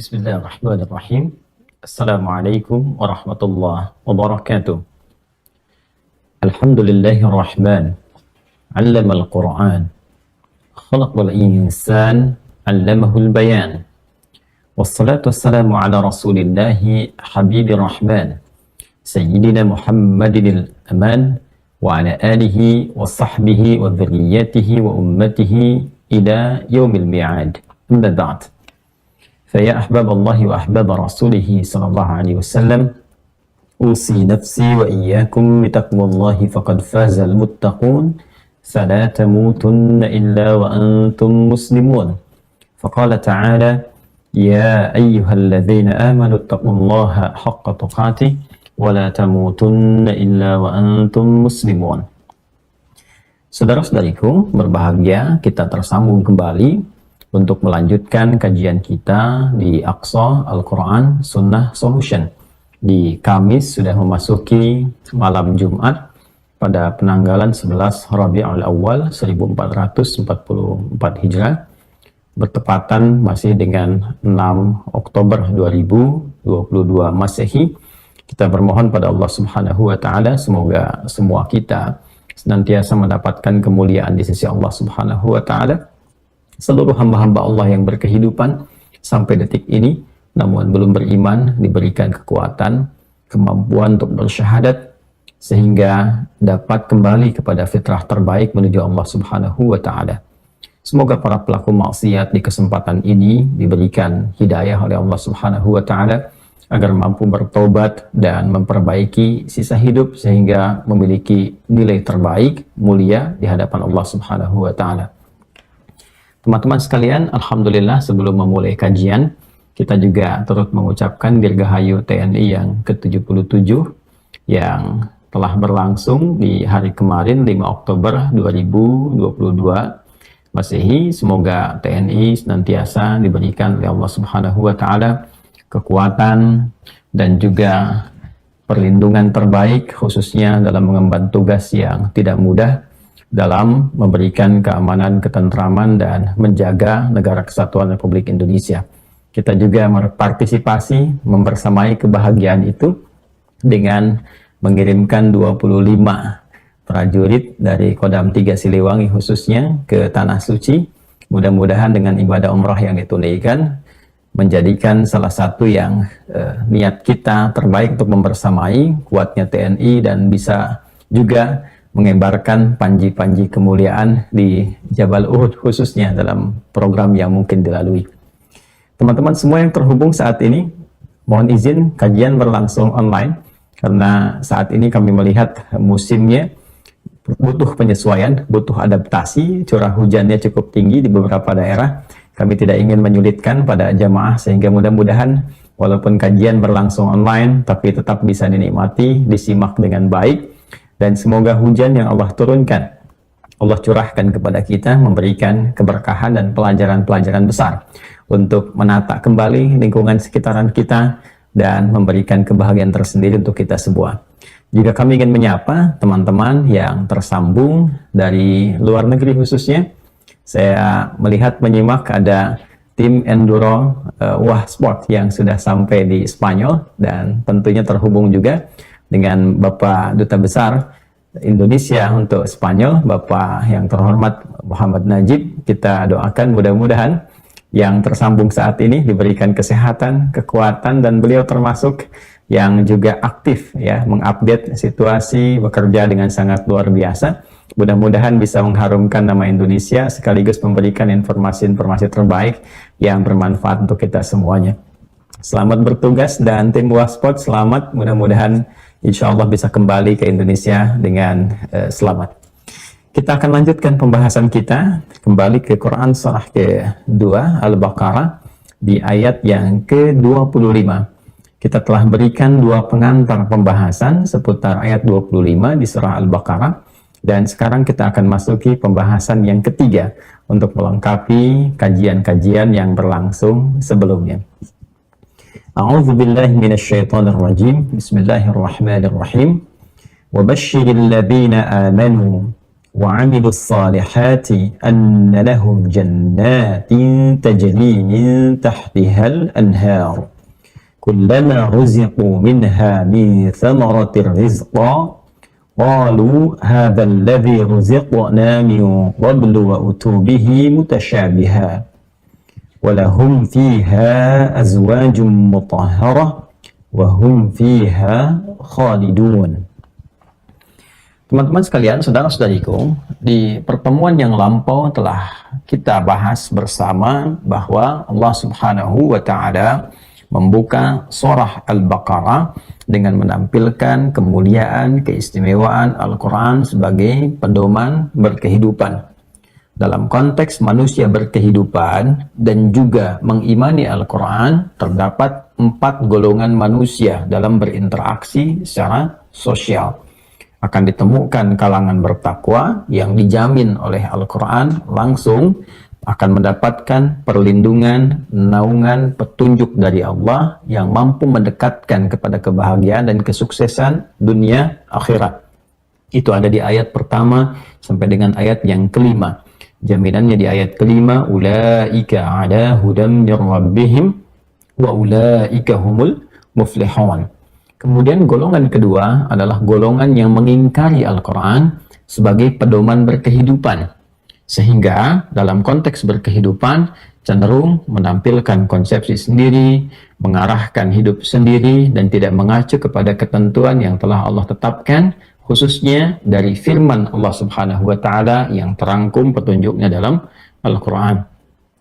Bismillahirrahmanirrahim. Assalamualaikum warahmatullahi wabarakatuh. Alhamdulillahirrahman. Allamal Qur'an. Khalaqal insan. Allamahul bayan. Wassalatu wassalamu ala rasulillahi habibir rahman. Sayyidina Muhammadinil aman. Wa ala alihi wa sahbihi wa dhurriyyatihi wa ummatihi ila yaumil mi'ad. Amma ba'd. فيا أحباب الله وأحباب رسوله صلى الله عليه وسلم أوصي نفسي وإياكم بتقوى الله فقد فاز المتقون فلا تموتن إلا وأنتم مسلمون فقال تعالى يا أيها الذين آمنوا اتقوا الله حق تقاته ولا تموتن إلا وأنتم مسلمون. Saudara-saudariku berbahagia, kita tersambung kembali untuk melanjutkan kajian kita di Aqsa Al-Quran Sunnah Solution. Di Kamis sudah memasuki malam Jumat pada penanggalan 11 Rabiul Awal 1444 Hijrah, bertepatan masih dengan 6 Oktober 2022 Masehi. Kita bermohon pada Allah Subhanahu wa Ta'ala, semoga semua kita senantiasa mendapatkan kemuliaan di sisi Allah Subhanahu wa Ta'ala. Seluruh hamba-hamba Allah yang berkehidupan sampai detik ini namun belum beriman diberikan kekuatan, kemampuan untuk bersyahadat sehingga dapat kembali kepada fitrah terbaik menuju Allah Subhanahu wa Ta'ala. Semoga para pelaku maksiat di kesempatan ini diberikan hidayah oleh Allah Subhanahu wa Ta'ala agar mampu bertobat dan memperbaiki sisa hidup sehingga memiliki nilai terbaik, mulia di hadapan Allah Subhanahu wa Ta'ala. Teman-teman sekalian, alhamdulillah sebelum memulai kajian, kita juga turut mengucapkan Dirgahayu TNI yang ke-77 yang telah berlangsung di hari kemarin 5 Oktober 2022 Masehi. Semoga TNI senantiasa diberikan oleh Allah Subhanahu wa Ta'ala kekuatan dan juga perlindungan terbaik, khususnya dalam mengemban tugas yang tidak mudah dalam memberikan keamanan, ketentraman, dan menjaga negara kesatuan Republik Indonesia. Kita juga berpartisipasi, membersamai kebahagiaan itu dengan mengirimkan 25 prajurit dari Kodam 3 Siliwangi khususnya ke Tanah Suci. Mudah-mudahan dengan ibadah umrah yang ditunaikan, menjadikan salah satu yang niat kita terbaik untuk membersamai kuatnya TNI dan bisa juga mengembarkan panji-panji kemuliaan di Jabal Uhud khususnya dalam program yang mungkin dilalui. Teman-teman semua yang terhubung saat ini, mohon izin kajian berlangsung online karena saat ini kami melihat musimnya butuh penyesuaian, butuh adaptasi, curah hujannya cukup tinggi di beberapa daerah. Kami tidak ingin menyulitkan pada jamaah sehingga mudah-mudahan walaupun kajian berlangsung online tapi tetap bisa dinikmati, disimak dengan baik. Dan semoga hujan yang Allah turunkan, Allah curahkan kepada kita, memberikan keberkahan dan pelajaran-pelajaran besar untuk menata kembali lingkungan sekitaran kita dan memberikan kebahagiaan tersendiri untuk kita semua. Jika kami ingin menyapa teman-teman yang tersambung dari luar negeri khususnya, saya melihat menyimak ada tim Enduro Wah Sport yang sudah sampai di Spanyol dan tentunya terhubung juga dengan Bapak Duta Besar Indonesia untuk Spanyol, Bapak yang terhormat Muhammad Najib. Kita doakan mudah-mudahan yang tersambung saat ini diberikan kesehatan, kekuatan, dan beliau termasuk yang juga aktif ya mengupdate situasi, bekerja dengan sangat luar biasa. Mudah-mudahan bisa mengharumkan nama Indonesia sekaligus memberikan informasi-informasi terbaik yang bermanfaat untuk kita semuanya. Selamat bertugas dan tim Waspot selamat, mudah-mudahan insya Allah bisa kembali ke Indonesia dengan selamat. Kita akan lanjutkan pembahasan kita kembali ke Quran surah ke-2 Al-Baqarah di ayat yang ke-25. Kita telah berikan dua pengantar pembahasan seputar ayat 25 di surah Al-Baqarah dan sekarang kita akan masuki pembahasan yang ketiga untuk melengkapi kajian-kajian yang berlangsung sebelumnya. A'udzu billahi minasyaitonir rajim. Bismillahirrahmanirrahim. Wa basyiril ladzina amanu wa 'amilus salihati anna lahum جنات تجري من تحتها الأنهار كلما رزقوا منها من ثمرة رزقا قالوا هذا الذي رزقنا من قبل وأتوا به متشابها ولهم فيها أزواج مطهرة وهم فيها خالدون. Teman-teman sekalian, saudara-saudariku, di pertemuan yang lampau telah kita bahas bersama bahwa Allah Subhanahu wa Ta'ala membuka surah Al-Baqarah dengan menampilkan kemuliaan, keistimewaan Al-Quran sebagai pedoman berkehidupan. Dalam konteks manusia berkehidupan dan juga mengimani Al-Quran, terdapat 4 golongan manusia dalam berinteraksi secara sosial. Akan ditemukan kalangan bertakwa yang dijamin oleh Al-Quran langsung akan mendapatkan perlindungan, naungan, petunjuk dari Allah yang mampu mendekatkan kepada kebahagiaan dan kesuksesan dunia akhirat. Itu ada di ayat pertama sampai dengan ayat yang kelima. Jaminannya di ayat kelima, ulaika ala hudam mir rabbihim wa ulaika humul muflihun. Kemudian golongan kedua adalah golongan yang mengingkari Al-Quran sebagai pedoman berkehidupan. Sehingga dalam konteks berkehidupan cenderung menampilkan konsepsi sendiri, mengarahkan hidup sendiri, dan tidak mengacu kepada ketentuan yang telah Allah tetapkan, khususnya dari firman Allah Subhanahu wa Ta'ala yang terangkum petunjuknya dalam Al-Quran.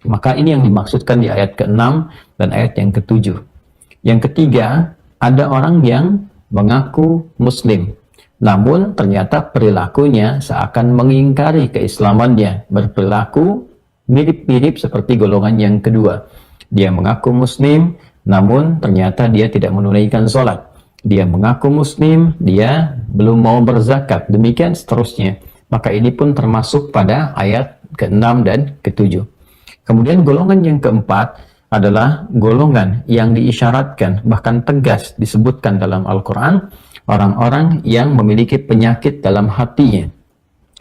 Maka ini yang dimaksudkan di ayat ke-6 dan ayat yang ke-7. Yang ketiga, ada orang yang mengaku Muslim, namun ternyata perilakunya seakan mengingkari keislamannya, berperilaku mirip-mirip seperti golongan yang kedua. Dia mengaku Muslim, namun ternyata dia tidak menunaikan sholat. Dia mengaku Muslim, dia belum mau berzakat, demikian seterusnya. Maka ini pun termasuk pada ayat ke-6 dan ke-7. Kemudian golongan yang keempat adalah golongan yang diisyaratkan, bahkan tegas disebutkan dalam Al-Quran, orang-orang yang memiliki penyakit dalam hatinya.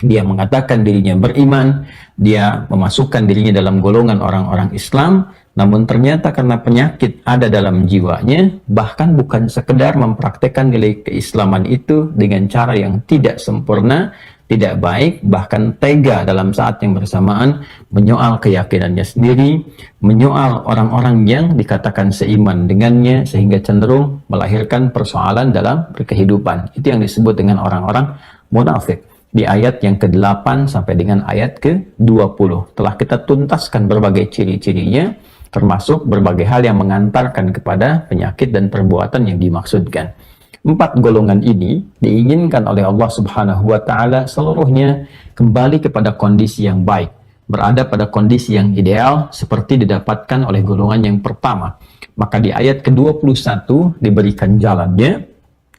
Dia mengatakan dirinya beriman, dia memasukkan dirinya dalam golongan orang-orang Islam, namun ternyata karena penyakit ada dalam jiwanya, bahkan bukan sekedar mempraktekkan nilai keislaman itu dengan cara yang tidak sempurna, tidak baik, bahkan tega dalam saat yang bersamaan menyoal keyakinannya sendiri, menyoal orang-orang yang dikatakan seiman dengannya, sehingga cenderung melahirkan persoalan dalam berkehidupan. Itu yang disebut dengan orang-orang munafik. Di ayat yang ke-8 sampai dengan ayat ke-20 telah kita tuntaskan berbagai ciri-cirinya, termasuk berbagai hal yang mengantarkan kepada penyakit dan perbuatan yang dimaksudkan. 4 golongan ini diinginkan oleh Allah Subhanahu wa Ta'ala seluruhnya kembali kepada kondisi yang baik, berada pada kondisi yang ideal seperti didapatkan oleh golongan yang pertama. Maka di ayat ke-21 diberikan jalannya,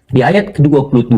di ayat ke-22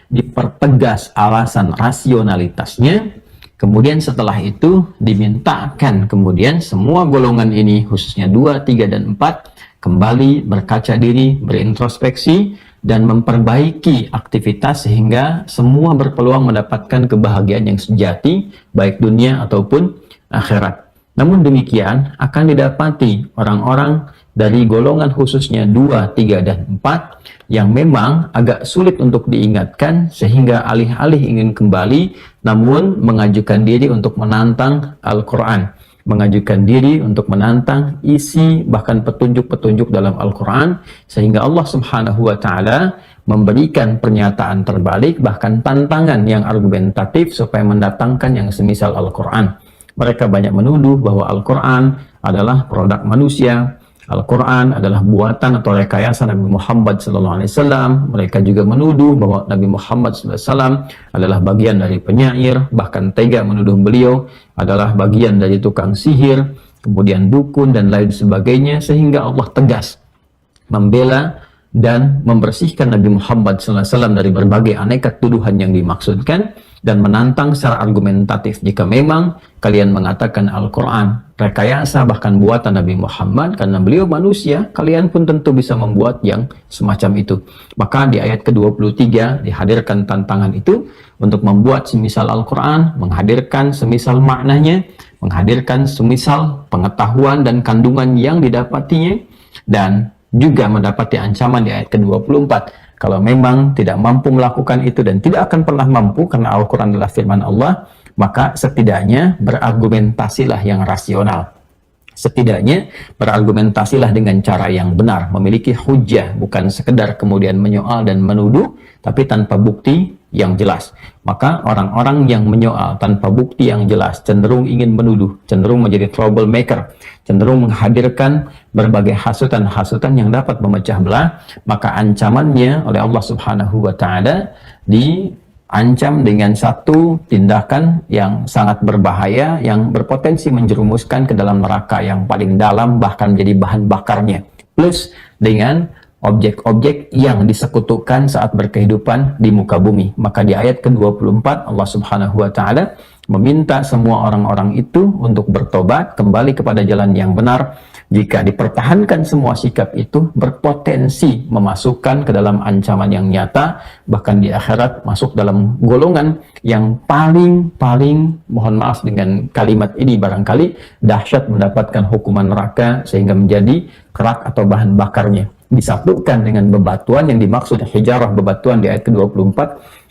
dipertegas alasan rasionalitasnya, kemudian setelah itu dimintakan kemudian semua golongan ini, khususnya 2, 3, dan 4, kembali berkaca diri, berintrospeksi, dan memperbaiki aktivitas sehingga semua berpeluang mendapatkan kebahagiaan yang sejati, baik dunia ataupun akhirat. Namun demikian, akan didapati orang-orang dari golongan khususnya 2, 3, dan 4 yang memang agak sulit untuk diingatkan, sehingga alih-alih ingin kembali, namun mengajukan diri untuk menantang Al-Quran, mengajukan diri untuk menantang isi bahkan petunjuk-petunjuk dalam Al-Quran, sehingga Allah Subhanahu wa Ta'ala memberikan pernyataan terbalik, bahkan tantangan yang argumentatif supaya mendatangkan yang semisal Al-Quran. Mereka banyak menuduh bahwa Al-Quran adalah produk manusia, Al-Quran adalah buatan atau rekayasa Nabi Muhammad SAW. Mereka juga menuduh bahwa Nabi Muhammad SAW adalah bagian dari penyair, bahkan tega menuduh beliau adalah bagian dari tukang sihir, kemudian dukun, dan lain sebagainya, sehingga Allah tegas membela dan membersihkan Nabi Muhammad SAW dari berbagai aneka tuduhan yang dimaksudkan, dan menantang secara argumentatif. Jika memang kalian mengatakan Al-Quran rekayasa bahkan buatan Nabi Muhammad, karena beliau manusia, kalian pun tentu bisa membuat yang semacam itu. Maka di ayat ke-23 dihadirkan tantangan itu untuk membuat semisal Al-Quran, menghadirkan semisal maknanya, menghadirkan semisal pengetahuan dan kandungan yang didapatinya, dan juga mendapati ancaman di ayat ke-24. Kalau memang tidak mampu melakukan itu dan tidak akan pernah mampu, karena Al-Quran adalah firman Allah, maka setidaknya berargumentasilah yang rasional. Setidaknya berargumentasilah dengan cara yang benar, memiliki hujah, bukan sekedar kemudian menyoal dan menuduh, tapi tanpa bukti yang jelas. Maka orang-orang yang menyoal tanpa bukti yang jelas cenderung ingin menuduh, cenderung menjadi troublemaker, cenderung menghadirkan berbagai hasutan-hasutan yang dapat memecah belah, maka ancamannya oleh Allah Subhanahu wa Ta'ala diancam dengan satu tindakan yang sangat berbahaya, yang berpotensi menjerumuskan ke dalam neraka yang paling dalam, bahkan menjadi bahan bakarnya, plus dengan objek-objek yang disekutukan saat berkehidupan di muka bumi. Maka di ayat ke-24 Allah Subhanahu wa Ta'ala meminta semua orang-orang itu untuk bertobat, kembali kepada jalan yang benar. Jika dipertahankan semua sikap itu, berpotensi memasukkan ke dalam ancaman yang nyata, bahkan di akhirat masuk dalam golongan yang paling mohon maaf dengan kalimat ini, barangkali dahsyat mendapatkan hukuman neraka sehingga menjadi kerak atau bahan bakarnya. Disatukan dengan bebatuan, yang dimaksud hijarah bebatuan di ayat ke-24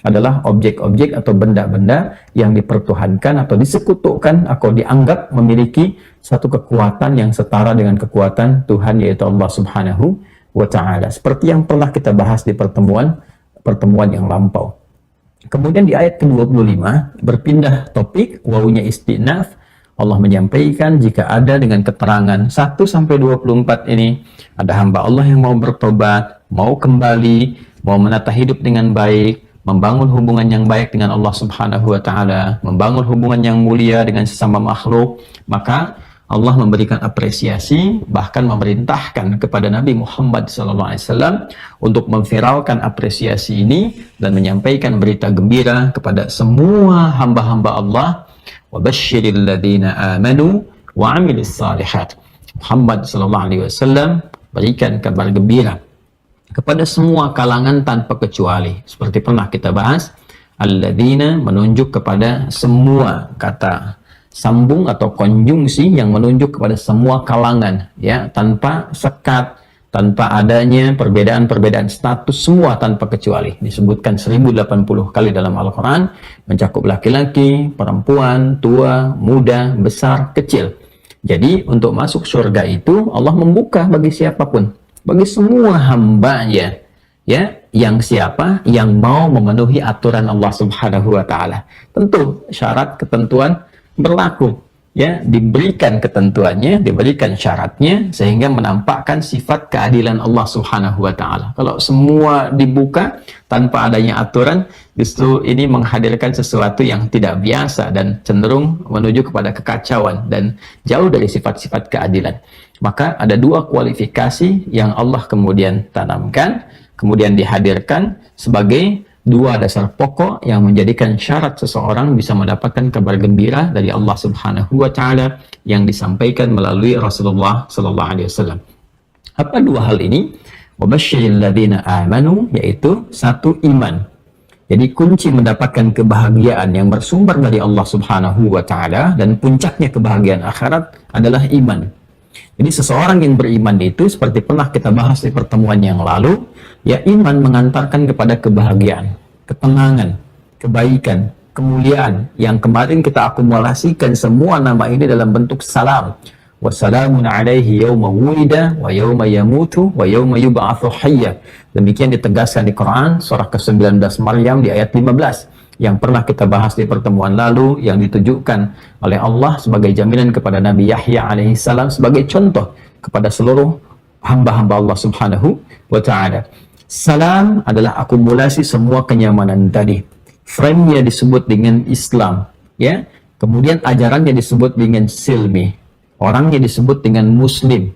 adalah objek-objek atau benda-benda yang dipertuhankan atau disekutukan atau dianggap memiliki satu kekuatan yang setara dengan kekuatan Tuhan, yaitu Allah Subhanahu wa Ta'ala, seperti yang pernah kita bahas di pertemuan yang lampau. Kemudian di ayat ke-25 berpindah topik, wawunya istinaf. Allah menyampaikan jika ada dengan keterangan 1-24 ini ada hamba Allah yang mau bertobat, mau kembali, mau menata hidup dengan baik, membangun hubungan yang baik dengan Allah Subhanahu wa Ta'ala, membangun hubungan yang mulia dengan sesama makhluk, maka Allah memberikan apresiasi, bahkan memerintahkan kepada Nabi Muhammad SAW untuk memviralkan apresiasi ini dan menyampaikan berita gembira kepada semua hamba-hamba Allah. Wabashshiril ladzina amanu wa 'amilus shalihat. Muhammad sallallahu alaihi wasallam berikan kabar gembira kepada semua kalangan tanpa kecuali. Seperti pernah kita bahas, alladzina menunjuk kepada semua, kata sambung atau konjungsi yang menunjuk kepada semua kalangan, ya, tanpa sekat, tanpa adanya perbedaan-perbedaan status, semua tanpa kecuali. Disebutkan 1080 kali dalam Al-Quran, mencakup laki-laki, perempuan, tua, muda, besar, kecil. Jadi untuk masuk surga itu Allah membuka bagi siapapun, bagi semua hambanya, ya, yang siapa yang mau memenuhi aturan Allah Subhanahu wa Ta'ala. Tentu syarat ketentuan berlaku, ya, diberikan ketentuannya, diberikan syaratnya, sehingga menampakkan sifat keadilan Allah Subhanahu wa Ta'ala. Kalau semua dibuka tanpa adanya aturan, justru ini menghadirkan sesuatu yang tidak biasa dan cenderung menuju kepada kekacauan dan jauh dari sifat-sifat keadilan. Maka ada dua kualifikasi yang Allah kemudian tanamkan, kemudian dihadirkan sebagai dua dasar pokok yang menjadikan syarat seseorang bisa mendapatkan kabar gembira dari Allah Subhanahu wa Ta'ala yang disampaikan melalui Rasulullah sallallahu alaihi wasallam. Apa dua hal ini? Wabashshiril ladzina amanu, yaitu satu, iman. Jadi kunci mendapatkan kebahagiaan yang bersumber dari Allah Subhanahu wa Ta'ala dan puncaknya kebahagiaan akhirat adalah iman. Jadi seseorang yang beriman itu, seperti pernah kita bahas di pertemuan yang lalu, ya, iman mengantarkan kepada kebahagiaan, ketenangan, kebaikan, kemuliaan, yang kemarin kita akumulasikan semua nama ini dalam bentuk salam. Wassalamun alaihi yawma wulida wa yawma yamutu wa yawma yub'atsu hayya. Demikian ditegaskan di Quran surah ke-19 Maryam di ayat 15. Yang pernah kita bahas di pertemuan lalu, yang ditujukan oleh Allah sebagai jaminan kepada Nabi Yahya alaihissalam sebagai contoh kepada seluruh hamba-hamba Allah Subhanahu wa Ta'ala. Salam adalah akumulasi semua kenyamanan tadi. Frame-nya disebut dengan Islam, ya. Kemudian ajarannya disebut dengan silmi. Orangnya disebut dengan muslim.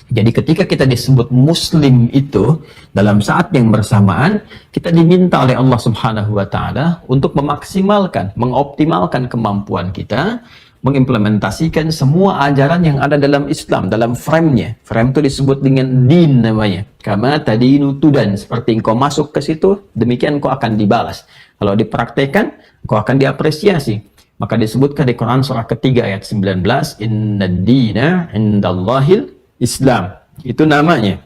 Jadi ketika kita disebut muslim itu, dalam saat yang bersamaan kita diminta oleh Allah Subhanahu wa Ta'ala untuk memaksimalkan, mengoptimalkan kemampuan kita mengimplementasikan semua ajaran yang ada dalam Islam, dalam frame-nya. Frame itu disebut dengan din namanya. Kama tadinu tudan, seperti engkau masuk ke situ, demikian engkau akan dibalas. Kalau dipraktekkan, engkau akan diapresiasi. Maka disebutkan di Quran surah ketiga ayat 19, Inna dina indallahil Islam. Itu namanya.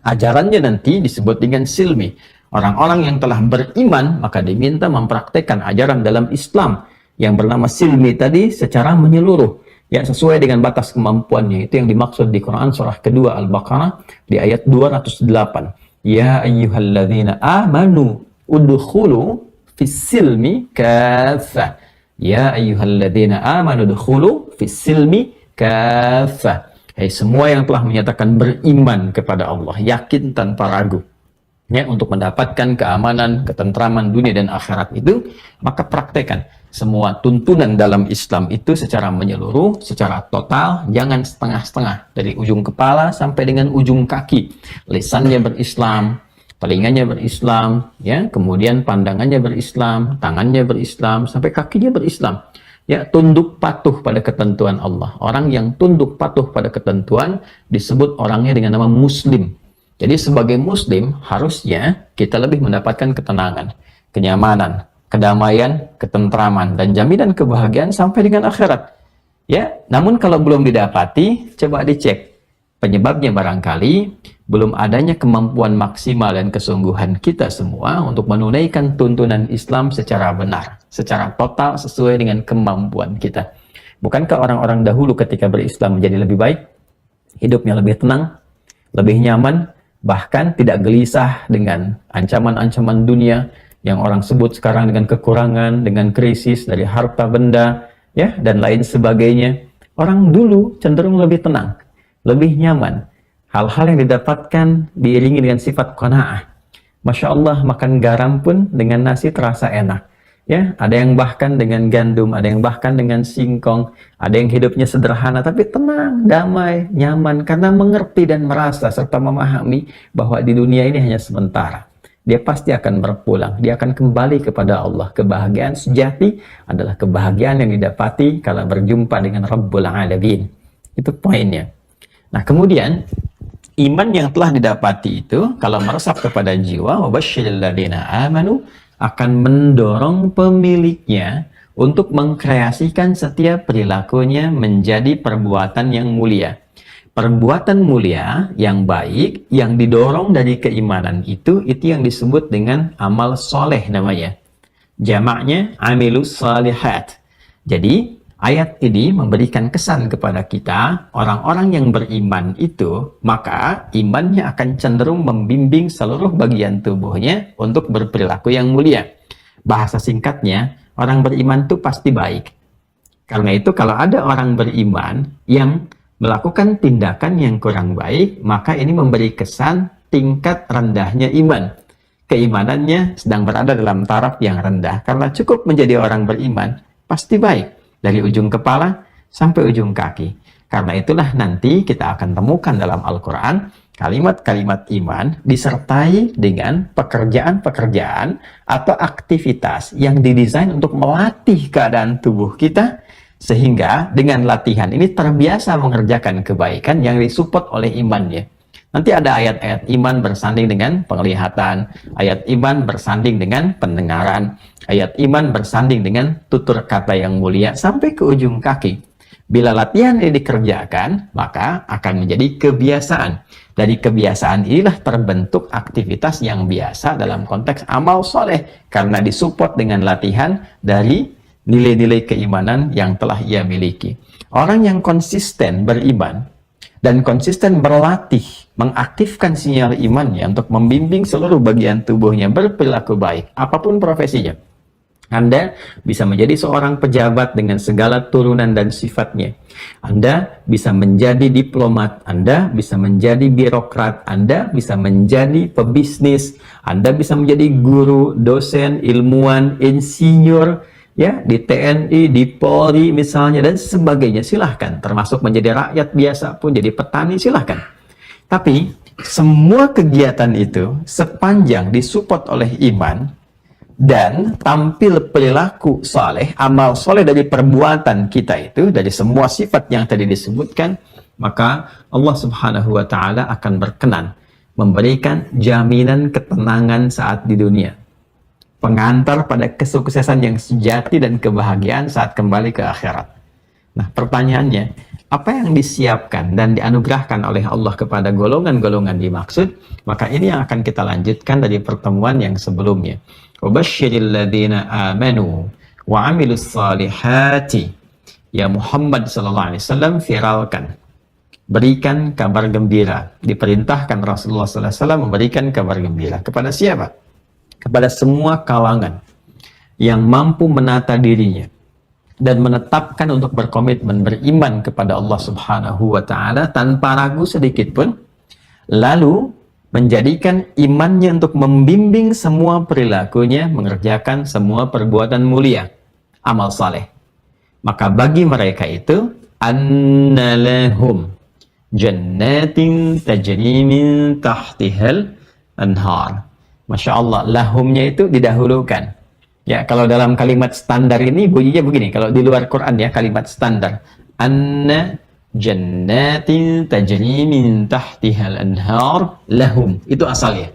Ajarannya nanti disebut dengan silmi. Orang-orang yang telah beriman maka diminta mempraktekkan ajaran dalam Islam yang bernama silmi tadi secara menyeluruh, ya, sesuai dengan batas kemampuannya. Itu yang dimaksud di Quran surah kedua Al-Baqarah di ayat 208. Ya ayyuhalladzina amanu udkhulu fis silmi kaffah. Ya ayyuhalladzina amanu udkhulu fis silmi kaffah. Hai semua yang telah menyatakan beriman kepada Allah, yakin tanpa ragu, ya, untuk mendapatkan keamanan, ketentraman dunia dan akhirat itu, maka praktekkan semua tuntunan dalam Islam itu secara menyeluruh, secara total, jangan setengah-setengah, dari ujung kepala sampai dengan ujung kaki. Lisannya berislam, telinganya berislam, ya, kemudian pandangannya berislam, tangannya berislam, sampai kakinya berislam. Ya, tunduk patuh pada ketentuan Allah. Orang yang tunduk patuh pada ketentuan disebut orangnya dengan nama muslim. Jadi sebagai muslim harusnya kita lebih mendapatkan ketenangan, kenyamanan, kedamaian, ketentraman, dan jaminan kebahagiaan sampai dengan akhirat. Ya, namun kalau belum didapati, coba dicek. Penyebabnya barangkali belum adanya kemampuan maksimal dan kesungguhan kita semua untuk menunaikan tuntunan Islam secara benar, secara total sesuai dengan kemampuan kita. Bukankah orang-orang dahulu ketika berislam menjadi lebih baik? Hidupnya lebih tenang, lebih nyaman, bahkan tidak gelisah dengan ancaman-ancaman dunia yang orang sebut sekarang dengan kekurangan, dengan krisis dari harta benda, ya, dan lain sebagainya. Orang dulu cenderung lebih tenang, lebih nyaman. Hal-hal yang didapatkan diiringi dengan sifat qanaah. Masya Allah, makan garam pun dengan nasi terasa enak. Ya, ada yang bahkan dengan gandum, ada yang bahkan dengan singkong, ada yang hidupnya sederhana tapi tenang, damai, nyaman karena mengerti dan merasa serta memahami bahwa di dunia ini hanya sementara. Dia pasti akan berpulang, dia akan kembali kepada Allah. Kebahagiaan sejati adalah kebahagiaan yang didapati kalau berjumpa dengan Rabbul Alamin. Itu poinnya. Nah, kemudian iman yang telah didapati itu kalau meresap kepada jiwa, wabasyiril ladzina amanu, akan mendorong pemiliknya untuk mengkreasikan setiap perilakunya menjadi perbuatan yang mulia. Perbuatan mulia yang baik yang didorong dari keimanan itu yang disebut dengan amal soleh namanya. Jamaknya amilus salihat. Jadi ayat ini memberikan kesan kepada kita, orang-orang yang beriman itu, maka imannya akan cenderung membimbing seluruh bagian tubuhnya untuk berperilaku yang mulia. Bahasa singkatnya, orang beriman itu pasti baik. Karena itu kalau ada orang beriman yang melakukan tindakan yang kurang baik, maka ini memberi kesan tingkat rendahnya iman. Keimanannya sedang berada dalam taraf yang rendah. Karena cukup menjadi orang beriman, pasti baik. Dari ujung kepala sampai ujung kaki. Karena itulah nanti kita akan temukan dalam Al-Quran kalimat-kalimat iman disertai dengan pekerjaan-pekerjaan atau aktivitas yang didesain untuk melatih keadaan tubuh kita, sehingga dengan latihan ini terbiasa mengerjakan kebaikan yang disupport oleh imannya. Nanti ada ayat-ayat iman bersanding dengan penglihatan, ayat iman bersanding dengan pendengaran, ayat iman bersanding dengan tutur kata yang mulia sampai ke ujung kaki. Bila latihan ini dikerjakan, maka akan menjadi kebiasaan. Dari kebiasaan inilah terbentuk aktivitas yang biasa dalam konteks amal soleh, karena disupport dengan latihan dari nilai-nilai keimanan yang telah ia miliki. Orang yang konsisten beriman dan konsisten berlatih mengaktifkan sinyal imannya untuk membimbing seluruh bagian tubuhnya berperilaku baik, apapun profesinya. Anda bisa menjadi seorang pejabat dengan segala turunan dan sifatnya. Anda bisa menjadi diplomat, Anda bisa menjadi birokrat, Anda bisa menjadi pebisnis, Anda bisa menjadi guru, dosen, ilmuwan, insinyur, ya, di TNI, di Polri misalnya, dan sebagainya. Silahkan, termasuk menjadi rakyat biasa pun, jadi petani, silahkan. Tapi semua kegiatan itu sepanjang disupport oleh iman dan tampil perilaku saleh, amal soleh dari perbuatan kita itu, dari semua sifat yang tadi disebutkan, maka Allah Subhanahu wa Ta'ala akan berkenan memberikan jaminan ketenangan saat di dunia. pengantar pada kesuksesan yang sejati dan kebahagiaan saat kembali ke akhirat. Nah, pertanyaannya, apa yang disiapkan dan dianugerahkan oleh Allah kepada golongan-golongan dimaksud? Maka ini yang akan kita lanjutkan dari pertemuan yang sebelumnya. Wabasyiril ladzina amanu wa amilus salihati. Ya Muhammad sallallahu alaihi wasallam, viralkan, berikan kabar gembira. Diperintahkan Rasulullah sallallahu alaihi wasallam memberikan kabar gembira kepada siapa? Kepada semua kalangan yang mampu menata dirinya dan menetapkan untuk berkomitmen beriman kepada Allah Subhanahu wa taala tanpa ragu sedikit pun, lalu menjadikan imannya untuk membimbing semua perilakunya mengerjakan semua perbuatan mulia, amal saleh. Maka bagi mereka itu annalahum jannatin tajri min tahtihal anhar. Masya Allah, lahumnya itu didahulukan. Ya, kalau dalam kalimat standar ini bunyinya begini. Kalau di luar Quran ya, kalimat standar. Anna jannatin tajri min tahtihal anhar lahum. Itu asalnya.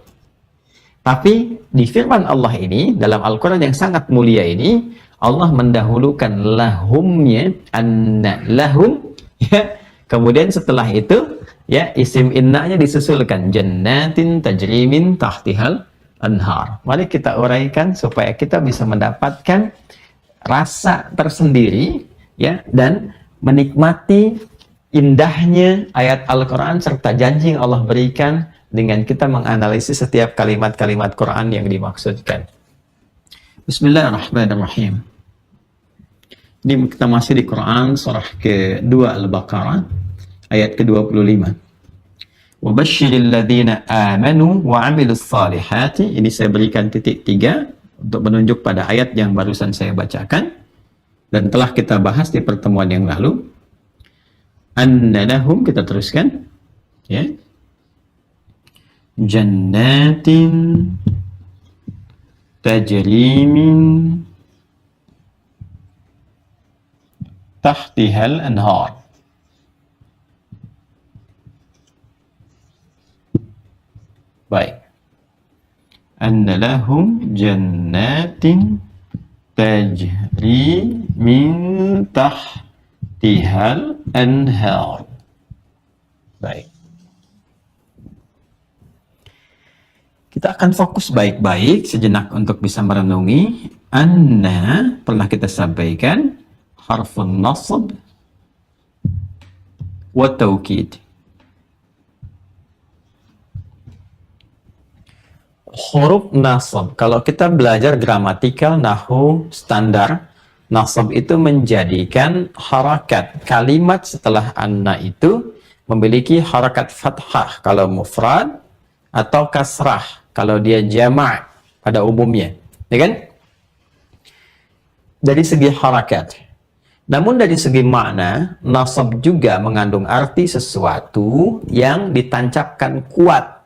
Tapi di firman Allah ini, dalam Al-Quran yang sangat mulia ini, Allah mendahulukan lahumnya, anna lahum. Ya. Kemudian setelah itu, ya, isim innanya disusulkan. Jannatin tajri min tahtihal anhar. Mari kita uraikan supaya kita bisa mendapatkan rasa tersendiri, ya, dan menikmati indahnya ayat Al-Quran serta janji yang Allah berikan dengan kita menganalisis setiap kalimat-kalimat Quran yang dimaksudkan. Bismillahirrahmanirrahim. Ini kita masih di Quran surah ke-2 Al-Baqarah ayat ke-25. Wabasyiril ladzina amanu wa amilus salihati. Ini saya berikan titik 3 untuk menunjuk pada ayat yang barusan saya bacakan dan telah kita bahas di pertemuan yang lalu. Annalahum, kita teruskan, ya. Jannatin tajri min tahtihal anhar. Baik. Anna lahum jannatin tajri min tahtihal anhar. Baik. Kita akan fokus baik-baik sejenak untuk bisa merenungi. Anna pernah kita sampaikan harfun nasab wa taukid. Huruf nasab, kalau kita belajar gramatikal nahu standar, nasab itu menjadikan harakat kalimat setelah anna itu memiliki harakat fathah kalau mufrad atau kasrah kalau dia jama' pada umumnya, ya kan? Dari segi harakat. Namun dari segi makna, nasab juga mengandung arti sesuatu yang ditancapkan kuat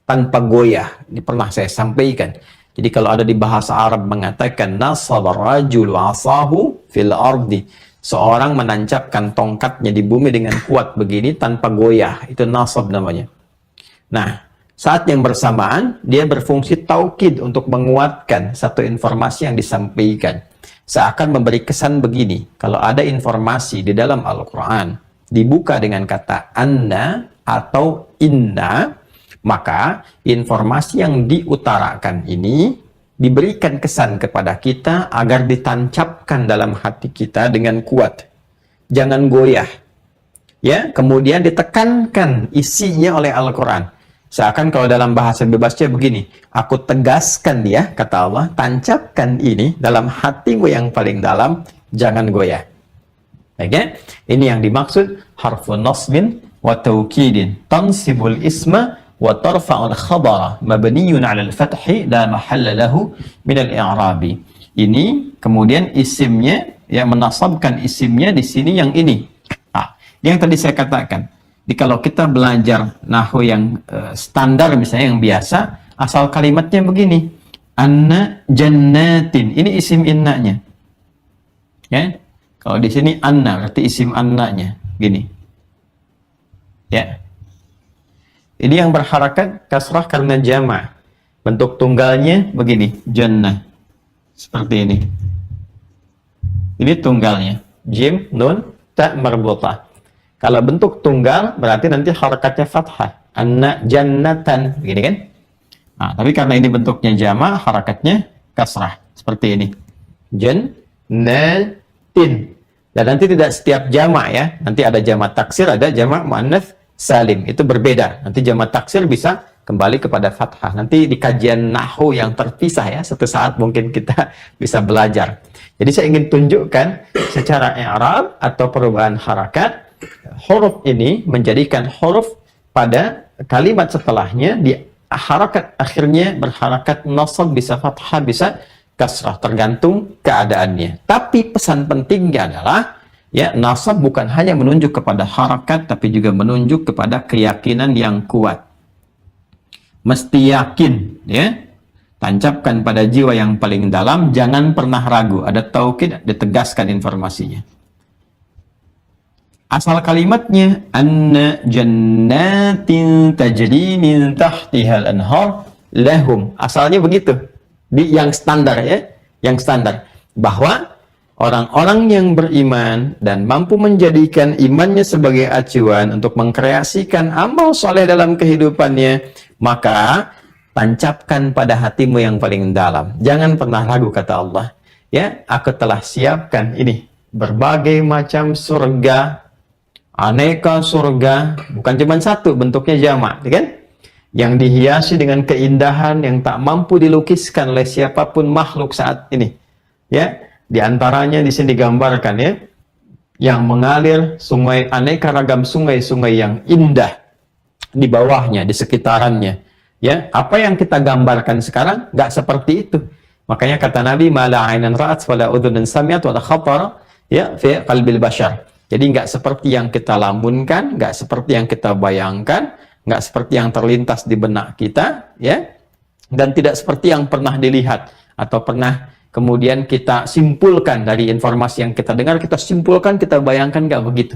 tanpa goyah. Ini pernah saya sampaikan. Jadi kalau ada di bahasa Arab mengatakan nasaba rajulu asahu fil ardi, seorang menancapkan tongkatnya di bumi dengan kuat begini tanpa goyah, itu nasab namanya. Nah, saat yang bersamaan dia berfungsi taukid untuk menguatkan satu informasi yang disampaikan. Seakan memberi kesan begini, kalau ada informasi di dalam Al-Quran dibuka dengan kata anna atau inna, maka informasi yang diutarakan ini diberikan kesan kepada kita agar ditancapkan dalam hati kita dengan kuat. Jangan goyah. Ya, kemudian ditekankan isinya oleh Al-Quran. Seakan kalau dalam bahasa bebasnya begini, aku tegaskan dia, kata Allah, tancapkan ini dalam hatimu yang paling dalam, jangan goyah. Okay? Ini yang dimaksud harfun nasbin wa taukidin tansibul isma wa tarfa'ul khabara mabniyun 'ala al-fathi la mahalla lahu min al-i'rabi. Ini kemudian isimnya, yang menasabkan isimnya di sini yang ini. Yang tadi saya katakan. Jadi kalau kita belajar nahwu yang standar misalnya yang biasa, asal kalimatnya begini. Anna jannatin. Ini isim innanya. Ya. Kalau di sini anna berarti isim annanya. Gini. Ya. Ini yang berharakat kasrah karena jama'. Bentuk tunggalnya begini, jannah. Seperti ini. Ini tunggalnya. Jim, nun, ta marbutah. Kalau bentuk tunggal berarti nanti harakatnya fathah. Anna jannatan, begini kan? Nah, tapi karena ini bentuknya jamak, harakatnya kasrah. Seperti ini. Jannatin. Dan nanti tidak setiap jamak ya. Nanti ada jamak taksir, ada jamak muannats salim. Itu berbeda. Nanti jamak taksir bisa kembali kepada fathah. Nanti di kajian nahwu yang terpisah ya, suatu saat mungkin kita bisa belajar. Jadi saya ingin tunjukkan secara i'rab atau perubahan harakat, huruf ini menjadikan huruf pada kalimat setelahnya di harakat akhirnya berharakat nasab, bisa fathah, bisa kasrah, tergantung keadaannya. Tapi pesan pentingnya adalah ya, nasab bukan hanya menunjuk kepada harakat, tapi juga menunjuk kepada keyakinan yang kuat. Mesti yakin, ya. Tancapkan pada jiwa yang paling dalam, jangan pernah ragu. Ada taukid, ditegaskan informasinya. Asal kalimatnya anna jannatin tajri min tahtihal anhar lahum. Asalnya begitu. Di yang standar ya, yang standar bahwa orang-orang yang beriman dan mampu menjadikan imannya sebagai acuan untuk mengkreasikan amal soleh dalam kehidupannya, maka tancapkan pada hatimu yang paling dalam. Jangan pernah ragu, kata Allah. Ya, aku telah siapkan ini berbagai macam surga, aneka surga, bukan cuma satu, bentuknya jamak, kan? Yang dihiasi dengan keindahan yang tak mampu dilukiskan oleh siapapun makhluk saat ini. Ya, di antaranya di sini digambarkan ya, yang mengalir sungai, aneka ragam sungai-sungai yang indah di bawahnya, di sekitarannya. Ya, apa yang kita gambarkan sekarang nggak seperti itu. Makanya kata Nabi, "Mala 'ainan ra'at wala udhunun sami'at wala khatara ya fi qalbil bashar." Jadi nggak seperti yang kita lambunkan, nggak seperti yang kita bayangkan, nggak seperti yang terlintas di benak kita, ya, dan tidak seperti yang pernah dilihat atau pernah kemudian kita simpulkan dari informasi yang kita dengar, kita simpulkan, kita bayangkan, nggak begitu.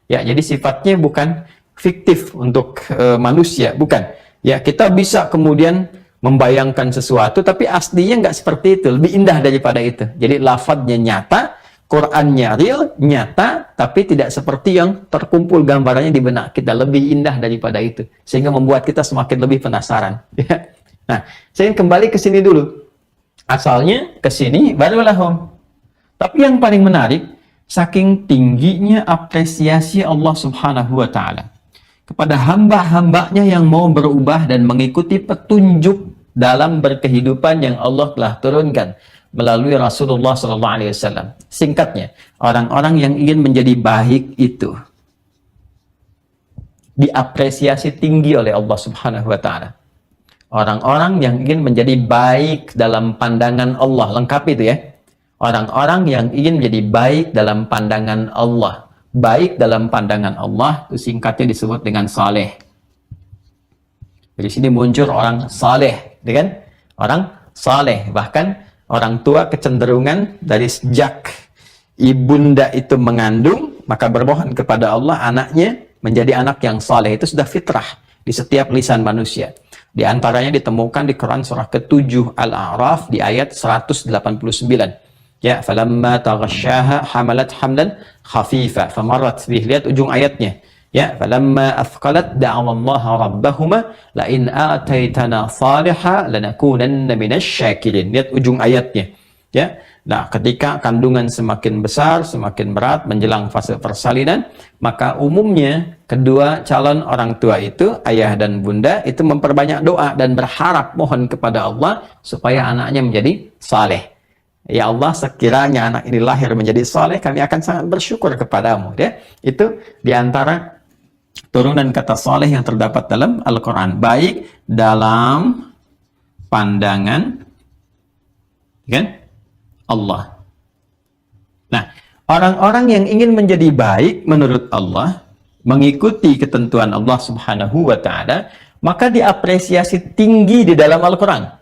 Ya, jadi sifatnya bukan fiktif untuk manusia, bukan. Ya, kita bisa kemudian membayangkan sesuatu, tapi aslinya nggak seperti itu, lebih indah daripada itu. Jadi lafadznya nyata, Qurannya real, nyata, tapi tidak seperti yang terkumpul gambarannya di benak kita, lebih indah daripada itu, sehingga membuat kita semakin lebih penasaran. Ya. Nah, saya ingin kembali ke sini dulu. Asalnya ke sini, baru lahum. Tapi yang paling menarik, saking tingginya apresiasi Allah Subhanahu wa Ta'ala kepada hamba-hambanya yang mau berubah dan mengikuti petunjuk dalam berkehidupan yang Allah telah turunkan melalui Rasulullah SAW. Singkatnya, orang-orang yang ingin menjadi baik itu diapresiasi tinggi oleh Allah Subhanahu wa Ta'ala. Orang-orang yang ingin menjadi baik dalam pandangan Allah, lengkap itu ya. Orang-orang yang ingin menjadi baik dalam pandangan Allah. Baik dalam pandangan Allah itu singkatnya disebut dengan saleh. Dari sini muncul orang saleh, kan? Orang saleh, bahkan orang tua kecenderungan dari sejak ibunda itu mengandung, maka bermohon kepada Allah anaknya menjadi anak yang saleh. Itu sudah fitrah di setiap lisan manusia. Di antaranya ditemukan di Quran surah ke-7 Al-A'raf di ayat 189. Ya, falamma taghasyaha hamalat hamlan khafifa famarrat bih. Lihat ujung ayatnya. Ya, falamma athqalat da'awallaha rabbahuma la in ataitana salihah lanakunanna minasyakirin. Lihat ujung ayatnya. Ya. Nah, ketika kandungan semakin besar, semakin berat menjelang fase persalinan, maka umumnya kedua calon orang tua itu, ayah dan bunda, itu memperbanyak doa dan berharap mohon kepada Allah supaya anaknya menjadi saleh. Ya Allah, sekiranya anak ini lahir menjadi saleh, kami akan sangat bersyukur kepadamu. Ya, itu diantara turunan kata saleh yang terdapat dalam Al-Quran. Baik dalam pandangan, kan, Allah. Nah, orang-orang yang ingin menjadi baik menurut Allah, mengikuti ketentuan Allah Subhanahu wa Ta'ala, maka diapresiasi tinggi di dalam Al-Quran.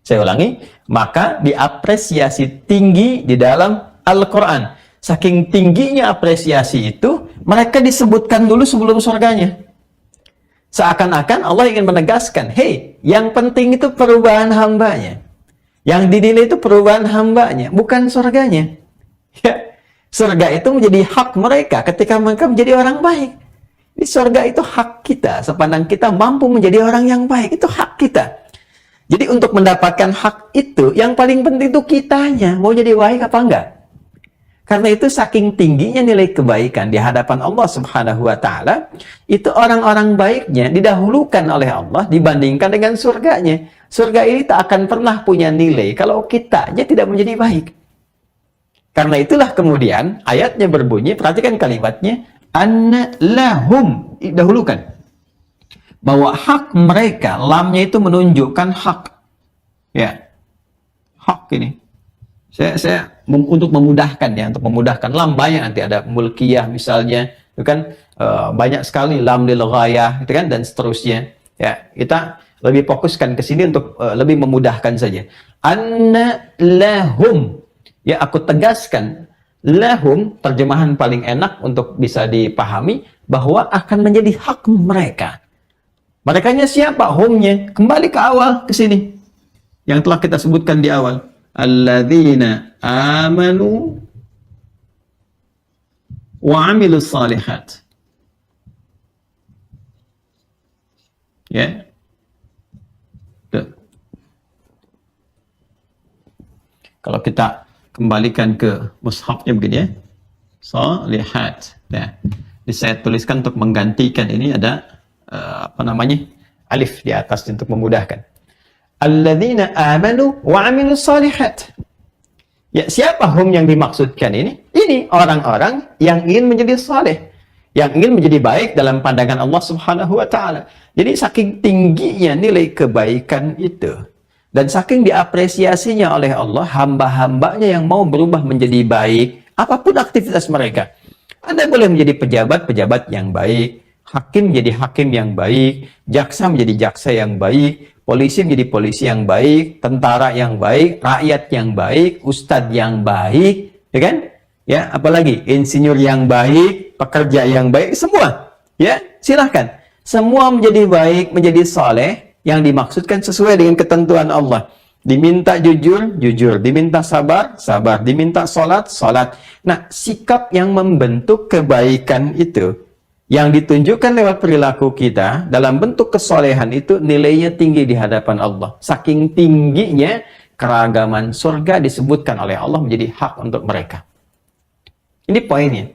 Saya ulangi, maka diapresiasi tinggi di dalam Al-Quran. Saking tingginya apresiasi itu, mereka disebutkan dulu sebelum surganya. Seakan-akan Allah ingin menegaskan, hey, yang penting itu perubahan hambanya. Yang dinilai itu perubahan hambanya, bukan surganya. Ya, surga itu menjadi hak mereka ketika mereka menjadi orang baik. Di surga itu hak kita, sepandang kita mampu menjadi orang yang baik, itu hak kita. Jadi untuk mendapatkan hak itu, yang paling penting itu kitanya, mau jadi baik apa enggak. Karena itu saking tingginya nilai kebaikan di hadapan Allah Subhanahu wa Ta'ala, itu orang-orang baiknya didahulukan oleh Allah dibandingkan dengan surganya. Surga ini tak akan pernah punya nilai kalau kitanya tidak menjadi baik. Karena itulah kemudian ayatnya berbunyi, perhatikan kalimatnya, anna lahum, didahulukan. Bahwa hak mereka, lamnya itu menunjukkan hak. Ya, hak ini. Saya untuk memudahkan ya, untuk memudahkan lam banyak nanti ada mulkiyah misalnya, itu kan banyak sekali lam lil ghayah, itu kan, dan seterusnya. Ya, kita lebih fokuskan ke sini untuk lebih memudahkan saja. Anna lahum, ya aku tegaskan, lahum terjemahan paling enak untuk bisa dipahami bahwa akan menjadi hak mereka. Merekanya siapa? Humnya. Kembali ke awal ke sini yang telah kita sebutkan di awal. Alladzina amanu wa amilus salihat. Ya. Tuh. Kalau kita kembalikan ke mushafnya begini ya. Salihat. Ya. Jadi saya tuliskan untuk menggantikan ini ada alif di atas untuk memudahkan. Alladzina amanu wa amilus salihat. Ya, siapa hum yang dimaksudkan ini? Ini orang-orang yang ingin menjadi saleh, yang ingin menjadi baik dalam pandangan Allah Subhanahu wa Ta'ala. Jadi saking tingginya nilai kebaikan itu, dan saking diapresiasinya oleh Allah hamba-hambanya yang mau berubah menjadi baik, apapun aktivitas mereka. Anda boleh menjadi pejabat-pejabat yang baik, hakim menjadi hakim yang baik, jaksa menjadi jaksa yang baik, polisi menjadi polisi yang baik, tentara yang baik, rakyat yang baik, ustadz yang baik, ya kan? Ya, apalagi insinyur yang baik, pekerja yang baik, semua. Ya, silahkan. Semua menjadi baik, menjadi soleh, yang dimaksudkan sesuai dengan ketentuan Allah. Diminta jujur, jujur. Diminta sabar, sabar. Diminta sholat, sholat. Nah, sikap yang membentuk kebaikan itu, yang ditunjukkan lewat perilaku kita dalam bentuk kesolehan itu nilainya tinggi di hadapan Allah. Saking tingginya keragaman surga disebutkan oleh Allah menjadi hak untuk mereka. Ini poinnya.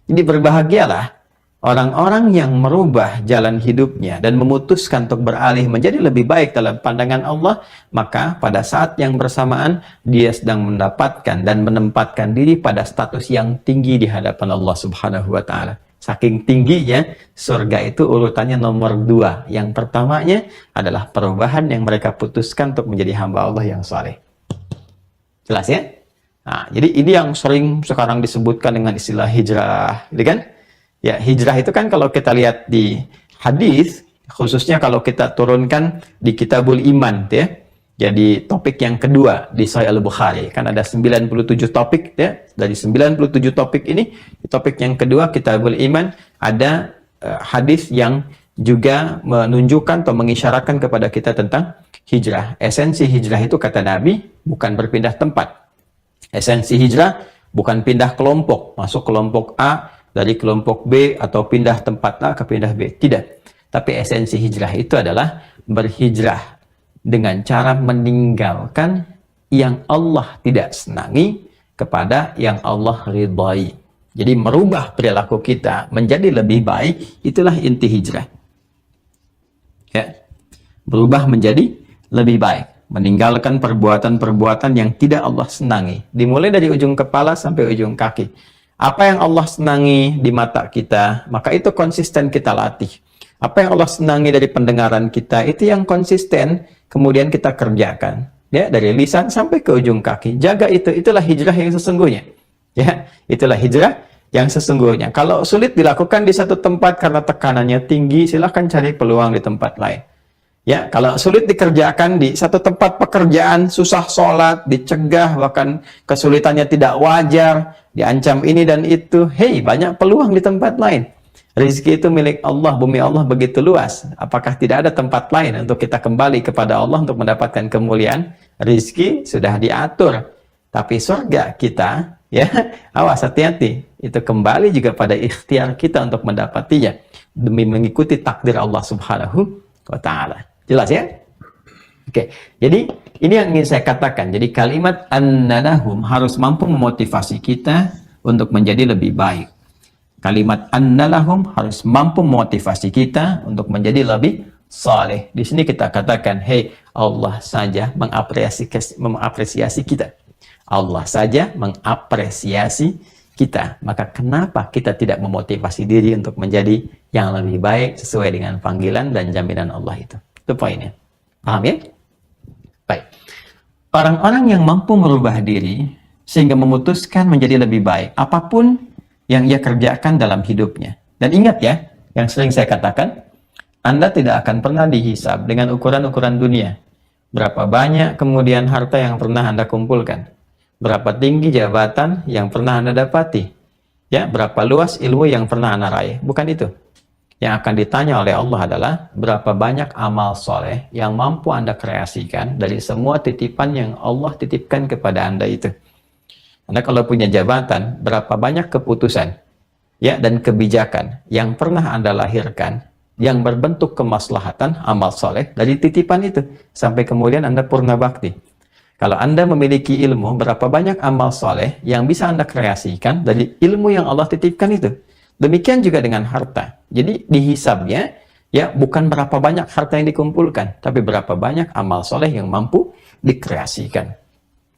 Jadi berbahagialah orang-orang yang merubah jalan hidupnya dan memutuskan untuk beralih menjadi lebih baik dalam pandangan Allah, maka pada saat yang bersamaan dia sedang mendapatkan dan menempatkan diri pada status yang tinggi di hadapan Allah Subhanahu wa Ta'ala. Saking tingginya, surga itu urutannya nomor 2. Yang pertamanya adalah perubahan yang mereka putuskan untuk menjadi hamba Allah yang saleh. Jelas ya? Nah, jadi ini yang sering sekarang disebutkan dengan istilah hijrah, gitu kan? Ya, hijrah itu kan kalau kita lihat di hadis, khususnya kalau kita turunkan di Kitabul Iman, ya. Jadi topik yang kedua di Sahih Al-Bukhari, kan ada 97 topik ya. Dari 97 topik ini, di topik yang kedua Kitabul Iman ada hadis yang juga menunjukkan atau mengisyaratkan kepada kita tentang hijrah. Esensi hijrah itu kata Nabi bukan berpindah tempat. Esensi hijrah bukan pindah kelompok, masuk kelompok A dari kelompok B atau pindah tempat A ke pindah B. Tidak. Tapi esensi hijrah itu adalah berhijrah dengan cara meninggalkan yang Allah tidak senangi kepada yang Allah ridhai. Jadi merubah perilaku kita menjadi lebih baik, itulah inti hijrah. Ya. Berubah menjadi lebih baik, meninggalkan perbuatan-perbuatan yang tidak Allah senangi, dimulai dari ujung kepala sampai ujung kaki. Apa yang Allah senangi di mata kita, maka itu konsisten kita latih. Apa yang Allah senangi dari pendengaran kita, itu yang konsisten kemudian kita kerjakan. Ya, dari lisan sampai ke ujung kaki. Jaga itu, itulah hijrah yang sesungguhnya. Ya, itulah hijrah yang sesungguhnya. Kalau sulit dilakukan di satu tempat karena tekanannya tinggi, silahkan cari peluang di tempat lain. Ya, kalau sulit dikerjakan di satu tempat pekerjaan, susah sholat, dicegah, bahkan kesulitannya tidak wajar, diancam ini dan itu, hey, banyak peluang di tempat lain. Rizki itu milik Allah, bumi Allah begitu luas. Apakah tidak ada tempat lain untuk kita kembali kepada Allah untuk mendapatkan kemuliaan? Rizki sudah diatur. Tapi surga kita, ya, awas hati-hati. Itu kembali juga pada ikhtiar kita untuk mendapatinya. Demi mengikuti takdir Allah Subhanahu wa Ta'ala. Jelas ya? Oke, jadi ini yang ingin saya katakan. Jadi kalimat annalahum harus mampu memotivasi kita untuk menjadi lebih baik. Kalimat annalahum harus mampu memotivasi kita untuk menjadi lebih saleh. Di sini kita katakan, hey, Allah saja mengapresiasi kita. Allah saja mengapresiasi kita. Maka kenapa kita tidak memotivasi diri untuk menjadi yang lebih baik sesuai dengan panggilan dan jaminan Allah itu? Itu poinnya. Paham ya? Baik. Orang-orang yang mampu merubah diri sehingga memutuskan menjadi lebih baik, apapun yang ia kerjakan dalam hidupnya. Dan ingat ya, yang sering saya katakan, Anda tidak akan pernah dihisab dengan ukuran-ukuran dunia. Berapa banyak kemudian harta yang pernah Anda kumpulkan? Berapa tinggi jabatan yang pernah Anda dapati? Ya, berapa luas ilmu yang pernah Anda raih? Bukan itu. Yang akan ditanya oleh Allah adalah berapa banyak amal soleh yang mampu Anda kreasikan dari semua titipan yang Allah titipkan kepada Anda itu. Anda kalau punya jabatan, berapa banyak keputusan ya dan kebijakan yang pernah Anda lahirkan yang berbentuk kemaslahatan amal soleh dari titipan itu sampai kemudian Anda purna bakti. Kalau Anda memiliki ilmu, berapa banyak amal soleh yang bisa Anda kreasikan dari ilmu yang Allah titipkan itu. Demikian juga dengan harta. Jadi dihisabnya ya bukan berapa banyak harta yang dikumpulkan, tapi berapa banyak amal soleh yang mampu dikreasikan.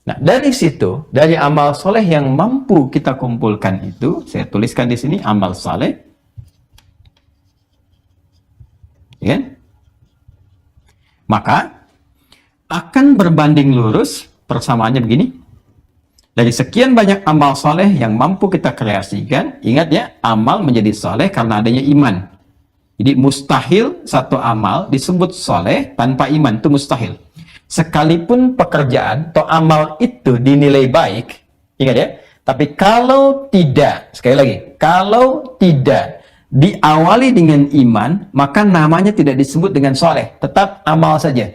Nah, dari situ, dari amal soleh yang mampu kita kumpulkan itu, saya tuliskan di sini amal soleh, ya, maka akan berbanding lurus persamaannya begini. Dari sekian banyak amal soleh yang mampu kita kreasikan, ingat ya, amal menjadi soleh karena adanya iman. Jadi mustahil satu amal disebut soleh tanpa iman, itu mustahil. Sekalipun pekerjaan atau amal itu dinilai baik, ingat ya, tapi kalau tidak, sekali lagi, kalau tidak diawali dengan iman, maka namanya tidak disebut dengan soleh, tetap amal saja.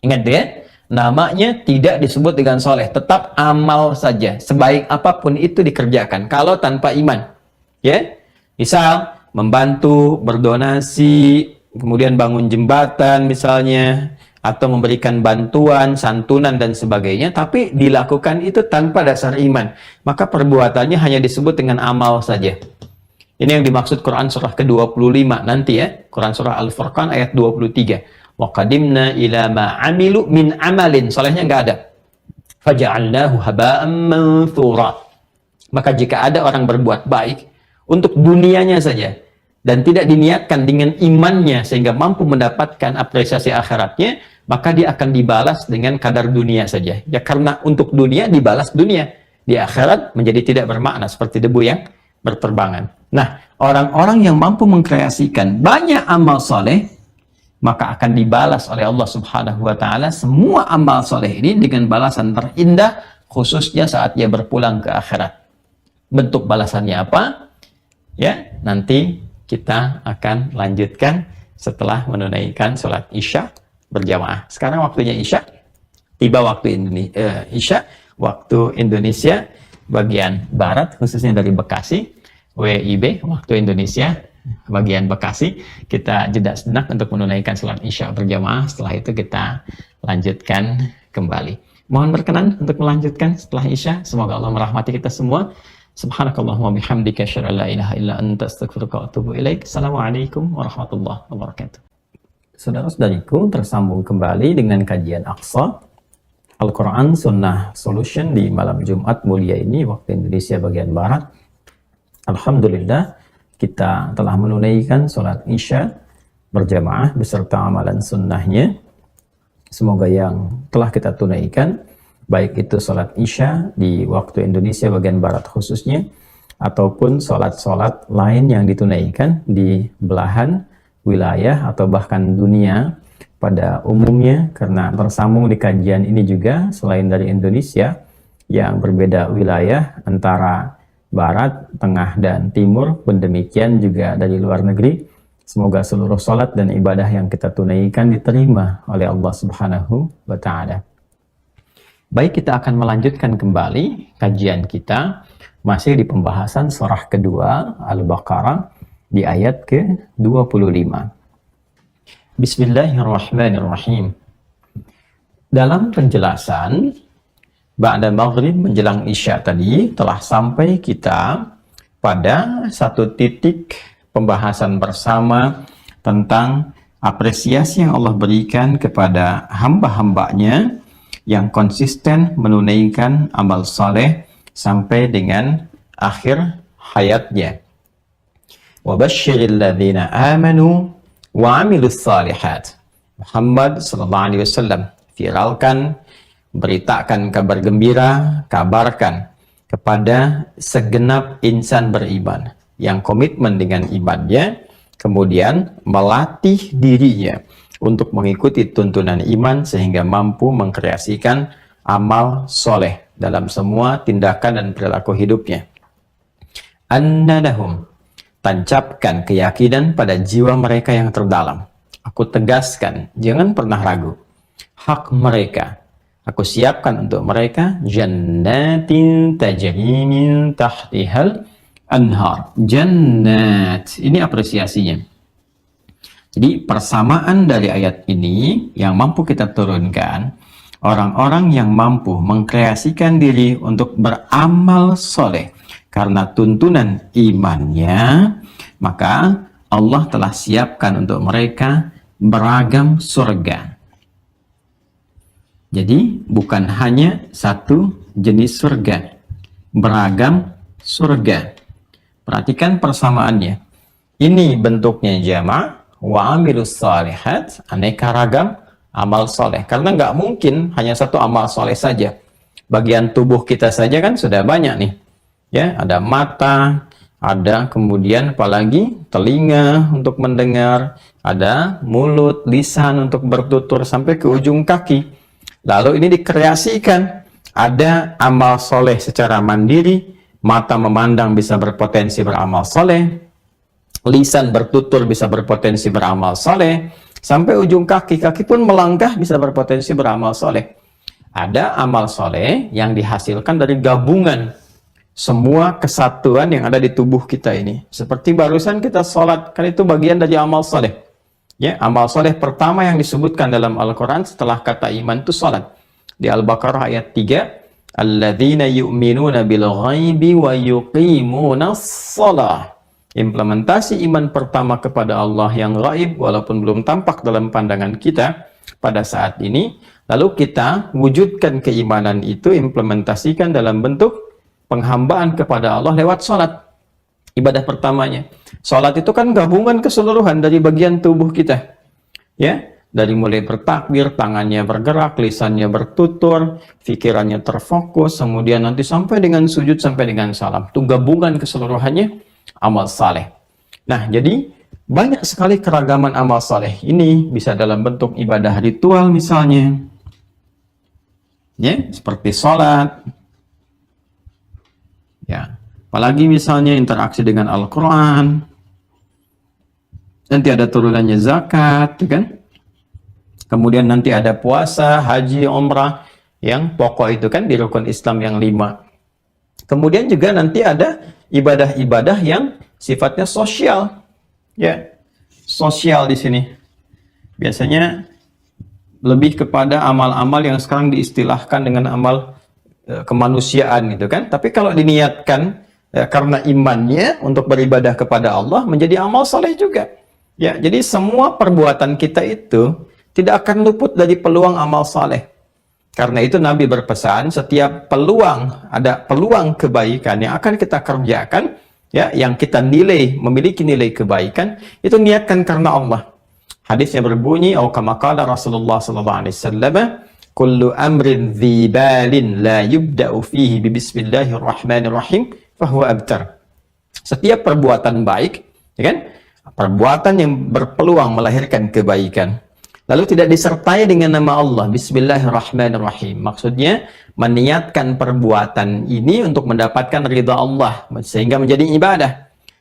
Ingat ya, namanya tidak disebut dengan soleh, tetap amal saja. Sebaik apapun itu dikerjakan, kalau tanpa iman, ya, misal membantu, berdonasi, kemudian bangun jembatan misalnya, atau memberikan bantuan, santunan dan sebagainya, tapi dilakukan itu tanpa dasar iman, maka perbuatannya hanya disebut dengan amal saja. Ini yang dimaksud Quran surah ke-25 nanti ya, Quran surah Al-Furqan ayat 23. Wa qadimna ila ma amilu min amalin, solehnya nggak ada. Faja'alnahu haba'an manthura. Maka jika ada orang berbuat baik untuk dunianya saja dan tidak diniatkan dengan imannya sehingga mampu mendapatkan apresiasi akhiratnya, maka dia akan dibalas dengan kadar dunia saja. Ya karena untuk dunia dibalas dunia, di akhirat menjadi tidak bermakna seperti debu yang berterbangan. Nah, orang-orang yang mampu mengkreasikan banyak amal soleh, maka akan dibalas oleh Allah Subhanahu wa Ta'ala semua amal soleh ini dengan balasan terindah, khususnya saat dia berpulang ke akhirat. Bentuk balasannya apa? Ya, nanti kita akan lanjutkan setelah menunaikan sholat Isya berjamaah. Sekarang waktunya Isya, tiba waktu Isya, waktu Indonesia bagian Barat, khususnya dari Bekasi, WIB, waktu Indonesia bagian Bekasi. Kita jeda sejenak untuk menunaikan sholat Isya berjamaah. Setelah itu kita lanjutkan kembali. Mohon berkenan untuk melanjutkan setelah Isya. Semoga Allah merahmati kita semua. Subhanakallahumma bihamdika asyhadu an la ilaha illa anta astaghfiruka wa atubu ilaik. Assalamualaikum warahmatullahi wabarakatuh. Saudara-saudariku, tersambung kembali dengan kajian Aqsa Al-Quran Sunnah Solution di malam Jumat mulia ini waktu Indonesia bagian Barat. Alhamdulillah, kita telah menunaikan sholat Isya berjamaah beserta amalan sunnahnya. Semoga yang telah kita tunaikan, baik itu sholat Isya di waktu Indonesia bagian Barat khususnya, ataupun sholat-sholat lain yang ditunaikan di belahan wilayah atau bahkan dunia pada umumnya, karena tersambung di kajian ini juga selain dari Indonesia yang berbeda wilayah antara barat, tengah, dan timur, pun demikian juga dari luar negeri. Semoga seluruh salat dan ibadah yang kita tunaikan diterima oleh Allah Subhanahu wa Ta'ala. Baik, kita akan melanjutkan kembali kajian kita masih di pembahasan surah kedua Al-Baqarah di ayat ke-25. Bismillahirrahmanirrahim. Dalam penjelasan ba'da maghrib menjelang isya tadi telah sampai kita pada satu titik pembahasan bersama tentang apresiasi yang Allah berikan kepada hamba-hambanya yang konsisten menunaikan amal saleh sampai dengan akhir hayatnya. Wa basyiril ladzina amanu wa 'amilus shalihat. Muhammad sallallahu alaihi wasallam viralkan, beritakan kabar gembira, kabarkan kepada segenap insan beriman yang komitmen dengan imannya, kemudian melatih dirinya untuk mengikuti tuntunan iman sehingga mampu mengkreasikan amal soleh dalam semua tindakan dan perilaku hidupnya. Annadahum, tancapkan keyakinan pada jiwa mereka yang terdalam. Aku tegaskan, jangan pernah ragu. Hak mereka, aku siapkan untuk mereka jannatin tajri min tahtihal anhar. Jannat, ini apresiasinya. Jadi persamaan dari ayat ini yang mampu kita turunkan, orang-orang yang mampu mengkreasikan diri untuk beramal soleh karena tuntunan imannya, maka Allah telah siapkan untuk mereka beragam surga. Jadi bukan hanya satu jenis surga, beragam surga. Perhatikan persamaannya. Ini bentuknya jama' wa amilus salihat, aneka ragam amal soleh. Karena nggak mungkin hanya satu amal soleh saja. Bagian tubuh kita saja kan sudah banyak nih. Ya, ada mata, ada kemudian apalagi telinga untuk mendengar, ada mulut, lisan untuk bertutur sampai ke ujung kaki. Lalu ini dikreasikan, ada amal soleh secara mandiri, mata memandang bisa berpotensi beramal soleh, lisan bertutur bisa berpotensi beramal soleh, sampai ujung kaki, kaki pun melangkah bisa berpotensi beramal soleh. Ada amal soleh yang dihasilkan dari gabungan semua kesatuan yang ada di tubuh kita ini. Seperti barusan kita sholat, kan itu bagian dari amal soleh. Ya, amal soleh pertama yang disebutkan dalam Al-Quran setelah kata iman itu sholat. Di Al-Baqarah ayat 3, alladzina yu'minuna bil ghaibi wa yuqimuna shalah. Implementasi iman pertama kepada Allah yang gaib walaupun belum tampak dalam pandangan kita pada saat ini, lalu kita wujudkan keimanan itu, implementasikan dalam bentuk penghambaan kepada Allah lewat sholat. Ibadah pertamanya. Sholat itu kan gabungan keseluruhan dari bagian tubuh kita. Ya, dari mulai bertakbir, tangannya bergerak, lisannya bertutur, pikirannya terfokus, kemudian nanti sampai dengan sujud, sampai dengan salam. Itu gabungan keseluruhannya amal saleh. Nah, jadi banyak sekali keragaman amal saleh ini, bisa dalam bentuk ibadah ritual misalnya. Ya, seperti sholat. Ya, apalagi misalnya interaksi dengan Al-Quran, nanti ada turunannya zakat, kan? Kemudian nanti ada puasa, haji, umrah, yang pokok itu kan di rukun Islam yang 5. Kemudian juga nanti ada ibadah-ibadah yang sifatnya sosial, ya, sosial di sini. Biasanya lebih kepada amal-amal yang sekarang diistilahkan dengan amal kemanusiaan gitu kan. Tapi kalau diniatkan karena imannya untuk beribadah kepada Allah menjadi amal saleh juga. Ya, jadi semua perbuatan kita itu tidak akan luput dari peluang amal saleh. Karena itu Nabi berpesan setiap peluang, ada peluang kebaikan yang akan kita kerjakan, ya, yang kita nilai memiliki nilai kebaikan, itu niatkan karena Allah. Hadisnya berbunyi, atau kama qala Rasulullah sallallahu alaihi wasallam, kullu amrin dzibalin la yubda'u fihi bismillahirrahmanirrahim fahuwa abtar. Setiap perbuatan baik, ya kan? Perbuatan yang berpeluang melahirkan kebaikan, lalu tidak disertai dengan nama Allah, Bismillahirrahmanirrahim. Maksudnya meniatkan perbuatan ini untuk mendapatkan ridha Allah sehingga menjadi ibadah.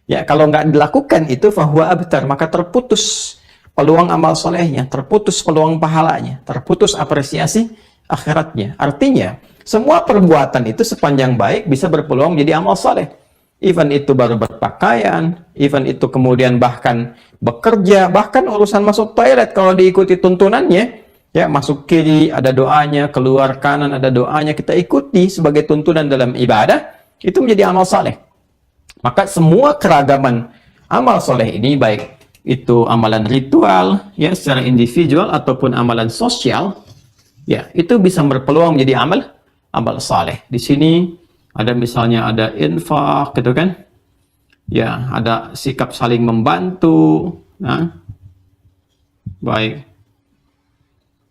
Ya, kalau nggak dilakukan itu fahuwa abtar, maka terputus peluang amal solehnya, terputus peluang pahalanya, terputus apresiasi akhiratnya. Artinya, semua perbuatan itu sepanjang baik bisa berpeluang menjadi amal soleh. Even itu baru berpakaian, even itu kemudian bahkan bekerja, bahkan urusan masuk toilet kalau diikuti tuntunannya, ya masuk kiri ada doanya, keluar kanan ada doanya, kita ikuti sebagai tuntunan dalam ibadah, itu menjadi amal soleh. Maka semua keragaman amal soleh ini, baik itu amalan ritual ya secara individual ataupun amalan sosial, ya itu bisa berpeluang menjadi amal soleh. Di sini ada misalnya ada infak gitu kan, ya ada sikap saling membantu, nah, baik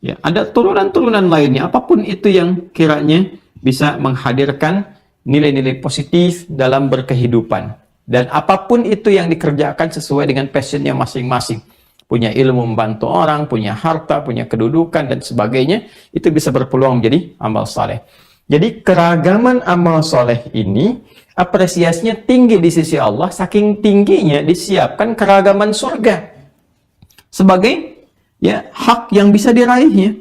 ya ada turunan-turunan lainnya, apapun itu yang kiranya bisa menghadirkan nilai-nilai positif dalam berkehidupan, dan apapun itu yang dikerjakan sesuai dengan passionnya masing-masing, punya ilmu membantu orang, punya harta, punya kedudukan dan sebagainya, itu bisa berpeluang menjadi amal soleh. Jadi keragaman amal soleh ini apresiasinya tinggi di sisi Allah, saking tingginya disiapkan keragaman surga sebagai ya hak yang bisa diraihnya.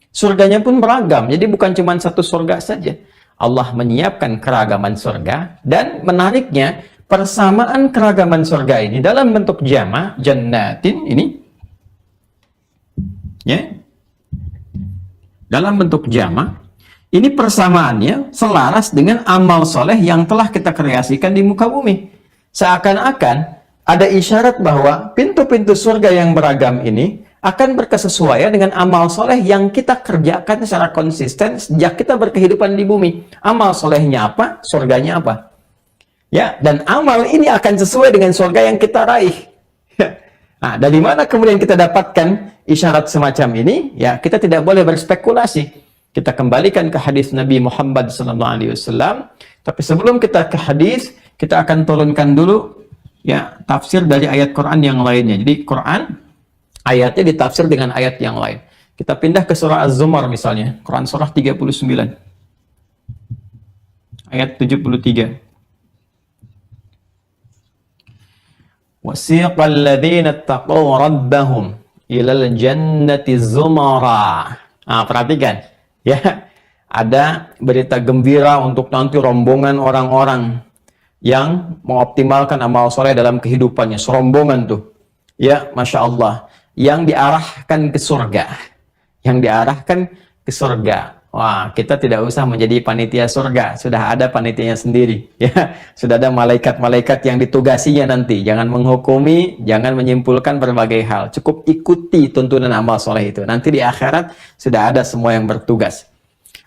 Surganya pun beragam, jadi bukan cuma satu surga saja. Allah menyiapkan keragaman surga, dan menariknya persamaan keragaman surga ini dalam bentuk jama' jannatin ini ya, dalam bentuk jama' ini persamaannya selaras dengan amal soleh yang telah kita kreasikan di muka bumi. Seakan-akan ada isyarat bahwa pintu-pintu surga yang beragam ini akan berkesesuaian dengan amal soleh yang kita kerjakan secara konsisten sejak kita berkehidupan di bumi. Amal solehnya apa, surganya apa. Ya, dan amal ini akan sesuai dengan surga yang kita raih. Nah, dari mana kemudian kita dapatkan isyarat semacam ini? Ya, kita tidak boleh berspekulasi. Kita kembalikan ke hadis Nabi Muhammad SAW. Tapi sebelum kita ke hadis, kita akan turunkan dulu ya tafsir dari ayat Quran yang lainnya. Jadi Quran ayatnya ditafsir dengan ayat yang lain. Kita pindah ke surah Az-Zumar misalnya, Quran surah 39 ayat 73. Wasiqal ladzina taqaw rabbahum ilal jannati zumara. Nah, perhatikan ya, ada berita gembira untuk nanti rombongan orang-orang yang mengoptimalkan amal soleh dalam kehidupannya, serombongan tuh ya, Masya Allah, yang diarahkan ke surga, yang diarahkan ke surga. Wah, kita tidak usah menjadi panitia surga, sudah ada panitianya sendiri ya, sudah ada malaikat-malaikat yang ditugasinya nanti. Jangan menghukumi, jangan menyimpulkan berbagai hal, cukup ikuti tuntunan amal soleh itu. Nanti di akhirat sudah ada semua yang bertugas.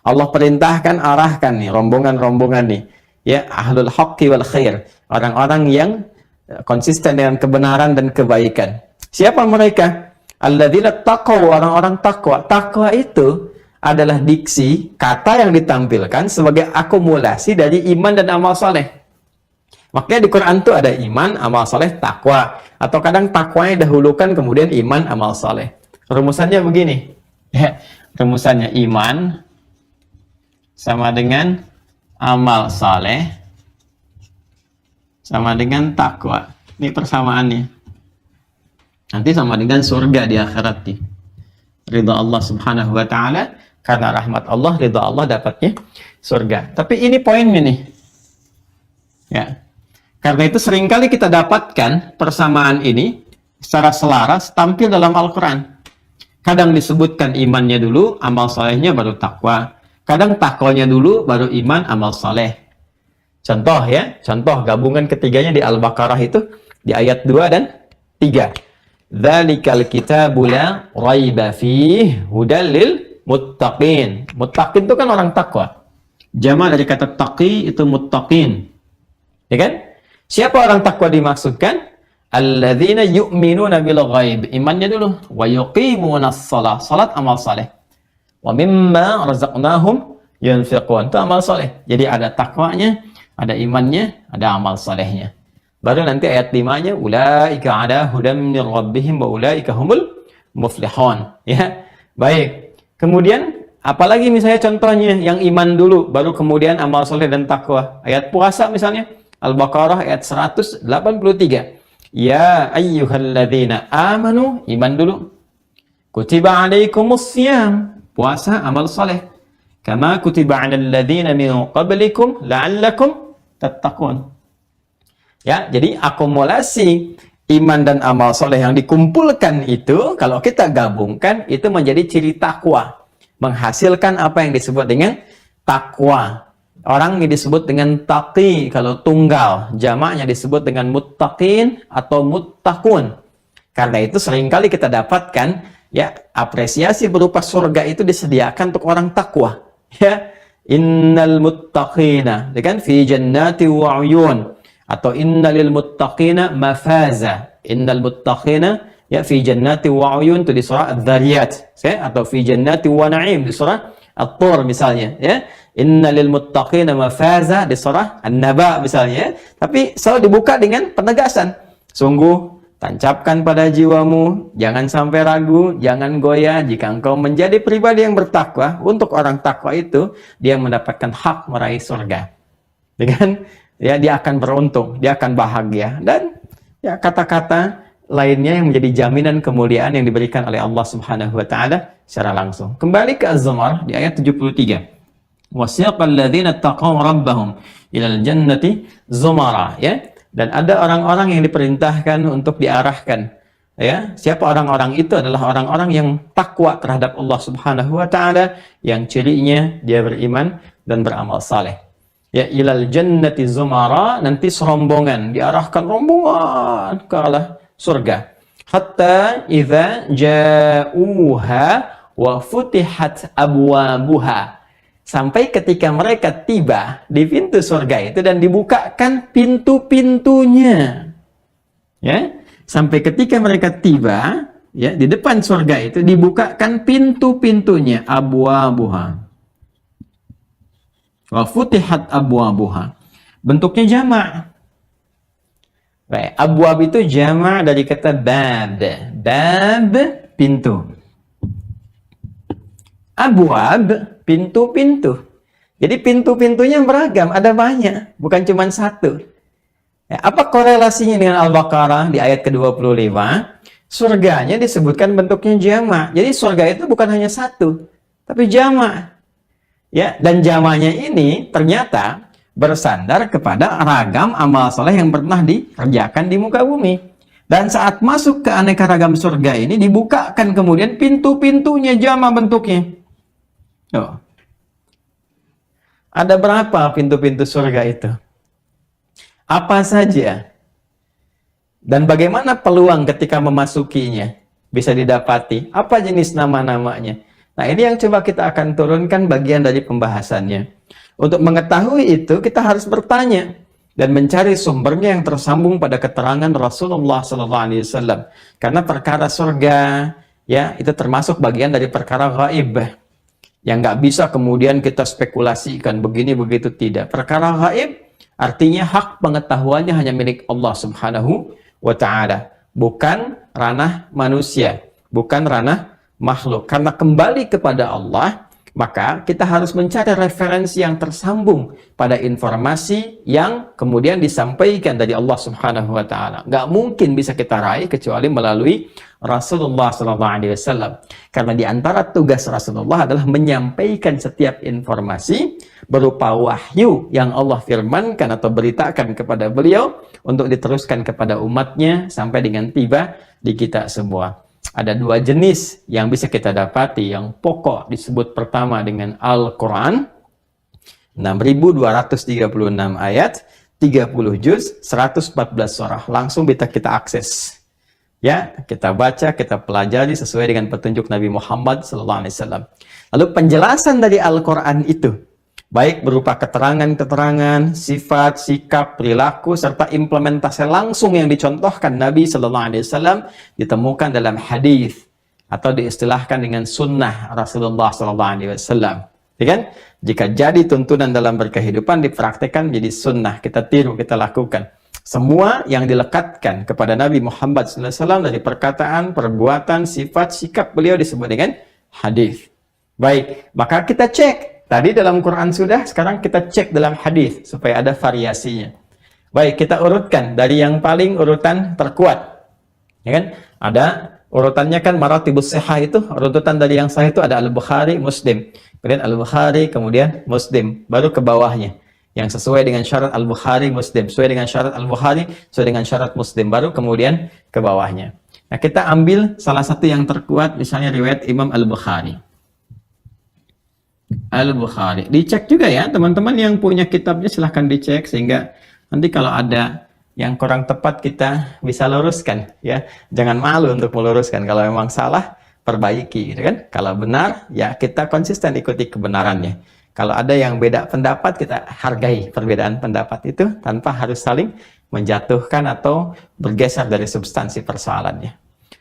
Allah perintahkan, arahkan nih rombongan-rombongan nih ya, ahlul haqqi wal khair, orang-orang yang konsisten dengan kebenaran dan kebaikan. Siapa mereka? Alladzina taqaw, orang-orang takwa. Takwa itu adalah diksi, kata yang ditampilkan sebagai akumulasi dari iman dan amal soleh. Makanya di Quran itu ada iman, amal soleh, takwa. Atau kadang takwanya dahulukan kemudian iman, amal soleh. Rumusannya begini. Ya, rumusannya iman sama dengan amal soleh sama dengan takwa. Ini persamaannya. Nanti sama dengan surga di akhirat nih. Ridha Allah subhanahu wa ta'ala, karena rahmat Allah, ridha Allah dapatnya surga. Tapi ini poinnya nih ya, karena itu seringkali kita dapatkan persamaan ini secara selaras tampil dalam Al-Quran. Kadang disebutkan imannya dulu, amal solehnya baru takwa. Kadang takwanya dulu, baru iman, amal soleh. Contoh ya, contoh gabungan ketiganya di Al-Baqarah itu di ayat 2 dan 3. Dzalikal kitabu la raiba fihi hudal lil muttaqin. Muttaqin itu kan orang takwa. Jama' dari kata taqi itu muttaqin. Ya kan? Siapa orang takwa dimaksudkan? Alladzina yu'minuna bil ghaib. Imannya dulu. Wa yuqimunas shalah. Salat amal saleh. Wa mimma razaqnahum yunfiqun. Itu amal saleh. Jadi ada takwanya, ada imannya, ada amal salehnya. Baru nanti ayat 5-nya ulaika ala hudam min rabbihim wa ulaika humul muflihun. Ya, baik. Kemudian apalagi misalnya contohnya yang iman dulu, baru kemudian amal soleh dan takwa. Ayat puasa misalnya, Al-Baqarah ayat 183. Ya ayyuhalladzina amanu, iman dulu. Kutiba alaikumussyam, puasa amal soleh. Kama kutiba 'alal ladzina min qablikum la'allakum tattaqun. Ya, jadi akumulasi iman dan amal soleh yang dikumpulkan itu, kalau kita gabungkan, itu menjadi ciri takwa. Menghasilkan apa yang disebut dengan takwa. Orang yang disebut dengan taqi, kalau tunggal. Jamaknya disebut dengan muttaqin atau muttaqun. Karena itu seringkali kita dapatkan, ya, apresiasi berupa surga itu disediakan untuk orang takwa. Ya, innal muttaqina, ya kan, fi jannati wa 'uyun, atau innalil muttaqina mafaza. Innal muttaqina, ya, fi jannati wa 'uyun itu di surah Adz-Dzariyat, ya, atau fi jannati wa na'im di surah At-Tur misalnya, ya. Innalil muttaqina mafaza di surah An-Naba misalnya, ya. Tapi selalu dibuka dengan penegasan. Sungguh tancapkan pada jiwamu, jangan sampai ragu, jangan goyah jika engkau menjadi pribadi yang bertakwa. Untuk orang takwa itu, dia mendapatkan hak meraih surga. Dengan, ya, dia akan beruntung, dia akan bahagia. Dan ya, kata-kata lainnya yang menjadi jaminan kemuliaan yang diberikan oleh Allah Subhanahu wa taala secara langsung. Kembali ke Az-Zumar di ayat 73. Wasiqal ladzina taqaw rabbahum ilal jannati zumara, ya. Dan ada orang-orang yang diperintahkan untuk diarahkan. Ya, siapa orang-orang itu? Adalah orang-orang yang takwa terhadap Allah Subhanahu wa taala, yang cirinya dia beriman dan beramal saleh. Ya, ilal jannati zumara, nanti serombongan, diarahkan rombongan ke arah surga. Hatta idza ja'uha wa futihat abwabuha. Sampai ketika mereka tiba di pintu surga itu dan dibukakan pintu-pintunya. Ya, sampai ketika mereka tiba, ya, di depan surga itu dibukakan pintu-pintunya, abwabuha. Wa futihat abwabuha. Bentuknya jamak. Baik, abwab itu jamak dari kata bab. Bab, pintu. Abwab, pintu-pintu. Jadi pintu-pintunya beragam, ada banyak, bukan cuma satu. Ya, apa korelasinya dengan Al-Baqarah di ayat ke-25? Surganya disebutkan bentuknya jamak. Jadi surga itu bukan hanya satu, tapi jamak. Ya, dan jamaknya ini ternyata bersandar kepada ragam amal soleh yang pernah dikerjakan di muka bumi. Dan saat masuk ke aneka ragam surga ini dibukakan kemudian pintu-pintunya jamak bentuknya. Oh. Ada berapa pintu-pintu surga itu? Apa saja? Dan bagaimana peluang ketika memasukinya? Bisa didapati. Apa jenis nama-namanya? Nah, ini yang coba kita akan turunkan bagian dari pembahasannya. Untuk mengetahui itu, kita harus bertanya dan mencari sumbernya yang tersambung pada keterangan Rasulullah SAW. Karena perkara surga, ya, itu termasuk bagian dari perkara gaib. Yang nggak bisa kemudian kita spekulasikan begini begitu, tidak. Perkara gaib artinya hak pengetahuannya hanya milik Allah Subhanahu wa taala, bukan ranah manusia, bukan ranah makhluk. Karena kembali kepada Allah, maka kita harus mencari referensi yang tersambung pada informasi yang kemudian disampaikan dari Allah Subhanahu wa taala. Nggak mungkin bisa kita raih kecuali melalui Rasulullah SAW. Karena di antara tugas Rasulullah adalah menyampaikan setiap informasi berupa wahyu yang Allah firmankan atau beritakan kepada beliau untuk diteruskan kepada umatnya sampai dengan tiba di kita semua. Ada dua jenis yang bisa kita dapati. Yang pokok disebut pertama dengan Al-Quran, 6.236 ayat, 30 juz, 114 surah. Langsung bisa kita akses. Ya, kita baca, kita pelajari sesuai dengan petunjuk Nabi Muhammad SAW. Lalu penjelasan dari Al-Quran itu, baik berupa keterangan-keterangan, sifat, sikap, perilaku, serta implementasi langsung yang dicontohkan Nabi SAW, ditemukan dalam hadis atau diistilahkan dengan sunnah Rasulullah SAW. Ya kan? Jika jadi tuntunan dalam berkehidupan, dipraktekkan menjadi sunnah, kita tiru, kita lakukan. Semua yang dilekatkan kepada Nabi Muhammad SAW dari perkataan, perbuatan, sifat, sikap beliau disebut dengan hadis. Baik, maka kita cek. Tadi dalam Quran sudah, sekarang kita cek dalam hadis supaya ada variasinya. Baik, kita urutkan dari yang paling urutan terkuat. Ya kan? Ada urutannya kan maratibus sihah itu, urutan dari yang sahih itu ada Al-Bukhari, Muslim. Kemudian Al-Bukhari, kemudian Muslim, baru ke bawahnya. Yang sesuai dengan syarat Al-Bukhari, Muslim, sesuai dengan syarat Al-Bukhari, sesuai dengan syarat Muslim, baru kemudian ke bawahnya. Nah, kita ambil salah satu yang terkuat, misalnya riwayat Imam Al-Bukhari. Al-Bukhari. Dicek juga ya, teman-teman yang punya kitabnya silahkan dicek, sehingga nanti kalau ada yang kurang tepat kita bisa luruskan ya. Jangan malu untuk meluruskan. Kalau memang salah, perbaiki gitu kan. Kalau benar, ya kita konsisten ikuti kebenarannya. Kalau ada yang beda pendapat, kita hargai perbedaan pendapat itu tanpa harus saling menjatuhkan atau bergeser dari substansi persoalannya.